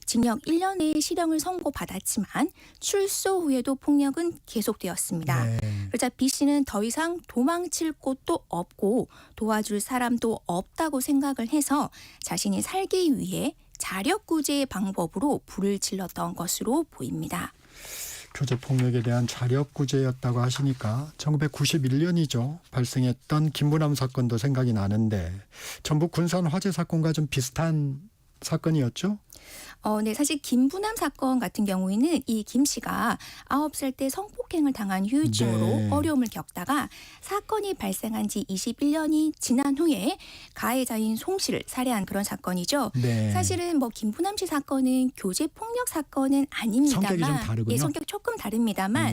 징역 1년의 실형을 선고받았지만 출소 후에도 폭력은 계속되었습니다. 그러자 B 씨는 더 이상 도망칠 곳도 없고 도와줄 사람도 없다고 생각을 해서 자신이 살기 위해 자력구제의 방법으로 불을 질렀던 것으로 보입니다. 교제폭력에 대한 자력구제였다고 하시니까 1991년이죠. 발생했던 김부남 사건도 생각이 나는데 전북 군산 화재 사건과 좀 비슷한 사건이었죠? 네, 사실 김부남 사건 같은 경우에는 이 김 씨가 9살 때 성폭행을 당한 후유증으로 어려움을 겪다가 사건이 발생한 지 21년이 지난 후에 가해자인 송 씨를 살해한 그런 사건이죠. 사실은 뭐 김부남 씨 사건은 교제폭력 사건은 아닙니다만 성격이 좀 다르군요. 성격 조금 다릅니다만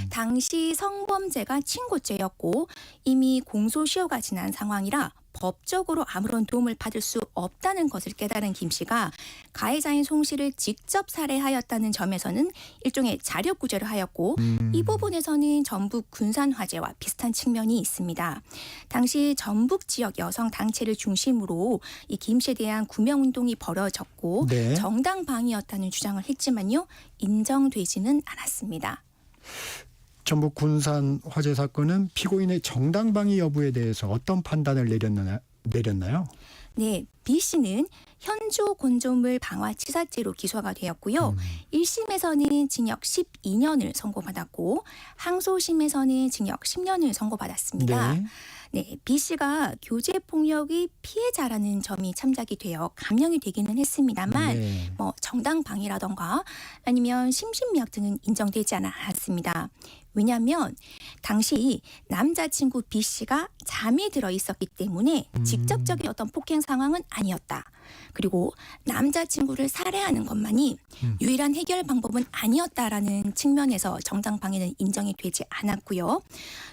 당시 성범죄가 친고죄였고 이미 공소시효가 지난 상황이라 법적으로 아무런 도움을 받을 수 없다는 것을 깨달은 김 씨가 가해자인 송 씨를 직접 살해하였다는 점에서는 일종의 자력구제를 하였고 이 부분에서는 전북 군산 화재와 비슷한 측면이 있습니다. 당시 전북 지역 여성 단체를 중심으로 이 김 씨에 대한 구명운동이 벌어졌고 정당방위였다는 주장을 했지만요. 인정되지는 않았습니다. 전북 군산 화재 사건은 피고인의 정당방위 여부에 대해서 어떤 판단을 내렸나요? 네, B 씨는 현주 곤조물 방화치사죄로 기소가 되었고요. 1심에서는 징역 12년을 선고받았고 항소심에서는 징역 10년을 선고받았습니다. 네, B 씨가 교제폭력의 피해자라는 점이 참작이 되어 감형이 되기는 했습니다만 뭐 정당방위라던가 아니면 심신미약 등은 인정되지 않았습니다. 왜냐하면 당시 남자친구 B 씨가 잠이 들어 있었기 때문에 직접적인 어떤 폭행 상황은 아니었다. 그리고 남자친구를 살해하는 것만이 유일한 해결 방법은 아니었다라는 측면에서 정당방위는 인정이 되지 않았고요.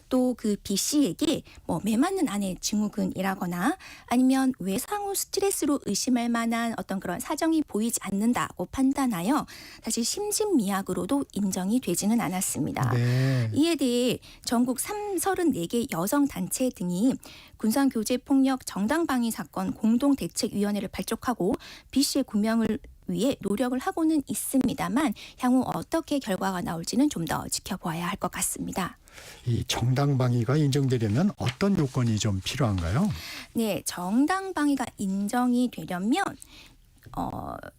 또 그 B 씨에게 뭐 매맞는 아내의 증후군이라거나 아니면 외상 후 스트레스로 의심할 만한 어떤 그런 사정이 보이지 않는다고 판단하여 사실 심신미약으로도 인정이 되지는 않았습니다. 이에 대해 전국 34개 여성단체 등이 군산교제폭력 정당방위 사건 공동대책위원회를 발족하고 B 씨의 구명을 위해 노력을 하고는 있습니다만 향후 어떻게 결과가 나올지는 좀 더 지켜봐야 할 것 같습니다. 이 정당방위가 인정되려면 어떤 요건이 좀 필요한가요? 네, 정당방위가 인정이 되려면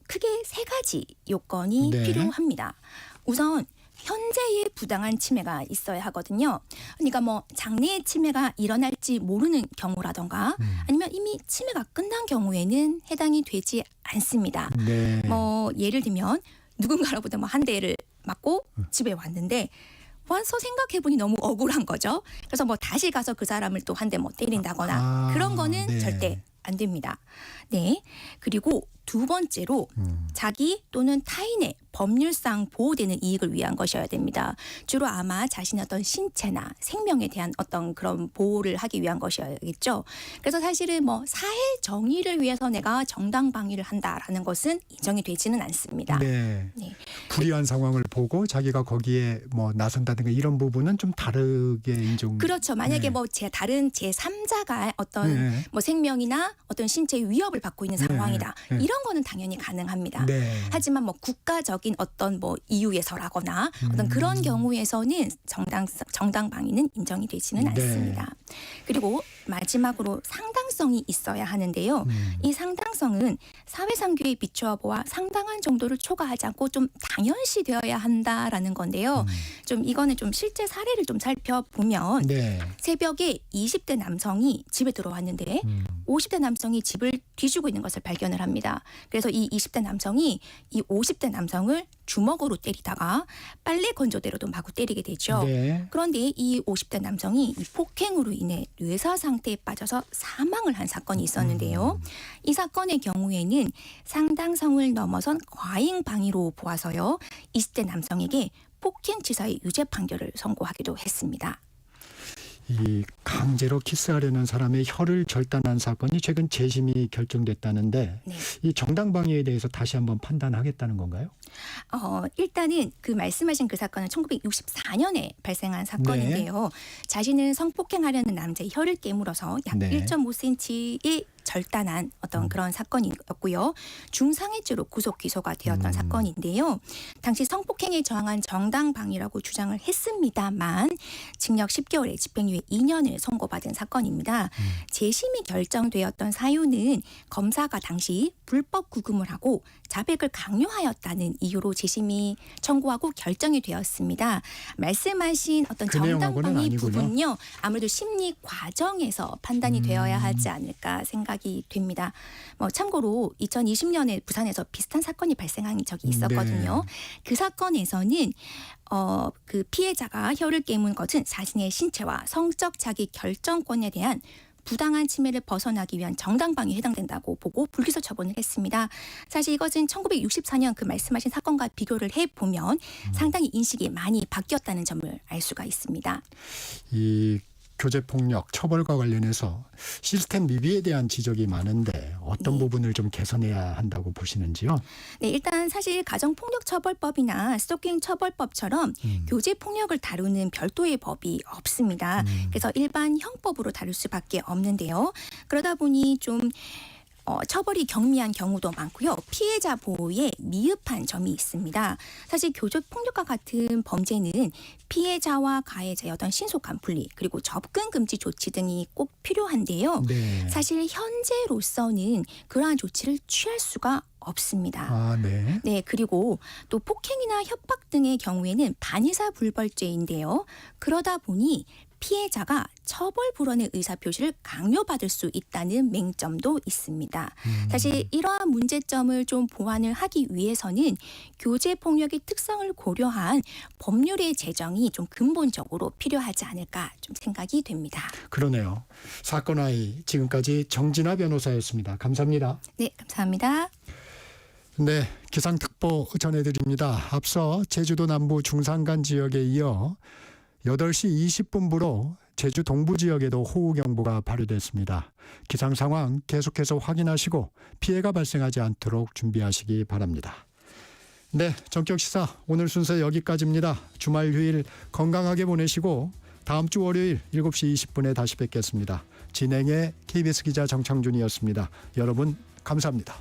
크게 3가지 요건이 필요합니다. 우선 현재의 부당한 침해가 있어야 하거든요. 그러니까 뭐 장래의 침해가 일어날지 모르는 경우라던가 아니면 이미 침해가 끝난 경우에는 해당이 되지 않습니다. 뭐 예를 들면 누군가로부터 뭐 한 대를 맞고 집에 왔는데 와서 생각해보니 너무 억울한 거죠. 그래서 뭐 다시 가서 그 사람을 또 한 대 뭐 때린다거나 그런 거는 절대 안 됩니다. 네. 그리고 두 번째로 자기 또는 타인의 법률상 보호되는 이익을 위한 것이어야 됩니다. 주로 아마 자신의 어떤 신체나 생명에 대한 어떤 그런 보호를 하기 위한 것이어야겠죠. 그래서 사실은 뭐 사회 정의를 위해서 내가 정당 방위를 한다라는 것은 인정이 되지는 않습니다. 네. 네. 불이한 상황을 보고 자기가 거기에 뭐 나선다든가 이런 부분은 좀 다르게 인정. 그렇죠. 만약에 네. 뭐 다른 제3자가 어떤 뭐 생명이나 어떤 신체의 위협을 받고 있는 상황이다. 네. 이런 거는 당연히 가능합니다. 네. 하지만 뭐 국가적인 어떤 뭐 이유에서라거나 어떤 그런 경우에서는 정당 방위는 인정이 되지는 않습니다. 그리고 마지막으로 상당성이 있어야 하는데요. 이 상당성은 사회상규에 비추어 보아 상당한 정도를 초과하지 않고 좀 당연시 되어야 한다라는 건데요. 좀 이거는 좀 실제 사례를 좀 살펴보면 새벽에 20대 남성이 집에 들어왔는데 50대 남성이 집을 뒤지고 있는 것을 발견을 합니다. 그래서 이 20대 남성이 이 50대 남성을 주먹으로 때리다가 빨래 건조대로도 마구 때리게 되죠. 그런데 이 50대 남성이 이 폭행으로 인해 뇌사 상태에 빠져서 사망을 한 사건이 있었는데요. 이 사건의 경우에는 상당성을 넘어선 과잉 방위로 보아서요. 20대 남성에게 폭행치사의 유죄 판결을 선고하기도 했습니다. 이 강제로 키스하려는 사람의 혀를 절단한 사건이 최근 재심이 결정됐다는데 이 정당 방위에 대해서 다시 한번 판단하겠다는 건가요? 일단은 그 말씀하신 그 사건은 1964년에 발생한 사건인데요. 자신을 성폭행하려는 남자의 혀를 깨물어서 약 1.5cm의 절단한 어떤 그런 사건이었고요. 중상해죄로 구속 기소가 되었던 사건인데요. 당시 성폭행에 저항한 정당 방위라고 주장을 했습니다만 징역 10개월에 집행유예 2년을 선고받은 사건입니다. 재심이 결정되었던 사유는 검사가 당시 불법 구금을 하고 자백을 강요하였다는 이유로 재심이 청구하고 결정이 되었습니다. 말씀하신 어떤 정당 방위 부분요. 아무래도 심리 과정에서 판단이 되어야 하지 않을까 생각이 됩니다. 뭐 참고로 2020년에 부산에서 비슷한 사건이 발생한 적이 있었거든요. 그 사건에서는 그 피해자가 혀를 깨문 것은 자신의 신체와 성적 자기 결정권에 대한 부당한 침해를 벗어나기 위한 정당 방위에 해당된다고 보고 불기소 처분을 했습니다. 사실 이것은 1964년 그 말씀하신 사건과 비교를 해보면 상당히 인식이 많이 바뀌었다는 점을 알 수가 있습니다. 이 교제폭력 처벌과 관련해서 시스템 미비에 대한 지적이 많은데 어떤 부분을 좀 개선해야 한다고 보시는지요? 네, 일단 사실 가정폭력처벌법이나 스토킹 처벌법처럼 교제폭력을 다루는 별도의 법이 없습니다. 그래서 일반 형법으로 다룰 수밖에 없는데요. 그러다 보니 좀 처벌이 경미한 경우도 많고요. 피해자 보호에 미흡한 점이 있습니다. 사실 교제폭력과 같은 범죄는 피해자와 가해자의 어떤 신속한 분리 그리고 접근 금지 조치 등이 꼭 필요한데요. 사실 현재로서는 그러한 조치를 취할 수가 없습니다. 네, 그리고 또 폭행이나 협박 등의 경우에는 반의사 불벌죄인데요. 그러다 보니 피해자가 처벌 불원의 의사표시를 강요받을 수 있다는 맹점도 있습니다. 사실 이러한 문제점을 좀 보완을 하기 위해서는 교제폭력의 특성을 고려한 법률의 제정이 좀 근본적으로 필요하지 않을까 좀 생각이 됩니다. 그러네요. 사건 아이 지금까지 정진아 변호사였습니다. 감사합니다. 네, 감사합니다. 네, 기상특보 전해드립니다. 앞서 제주도 남부 중산간 지역에 이어 8시 20분부로 제주 동부 지역에도 호우경보가 발효됐습니다. 기상 상황 계속해서 확인하시고 피해가 발생하지 않도록 준비하시기 바랍니다. 네, 전격시사 오늘 순서 여기까지입니다. 주말 휴일 건강하게 보내시고 다음 주 월요일 7시 20분에 다시 뵙겠습니다. 진행의 KBS 기자 정창준이었습니다. 여러분 감사합니다.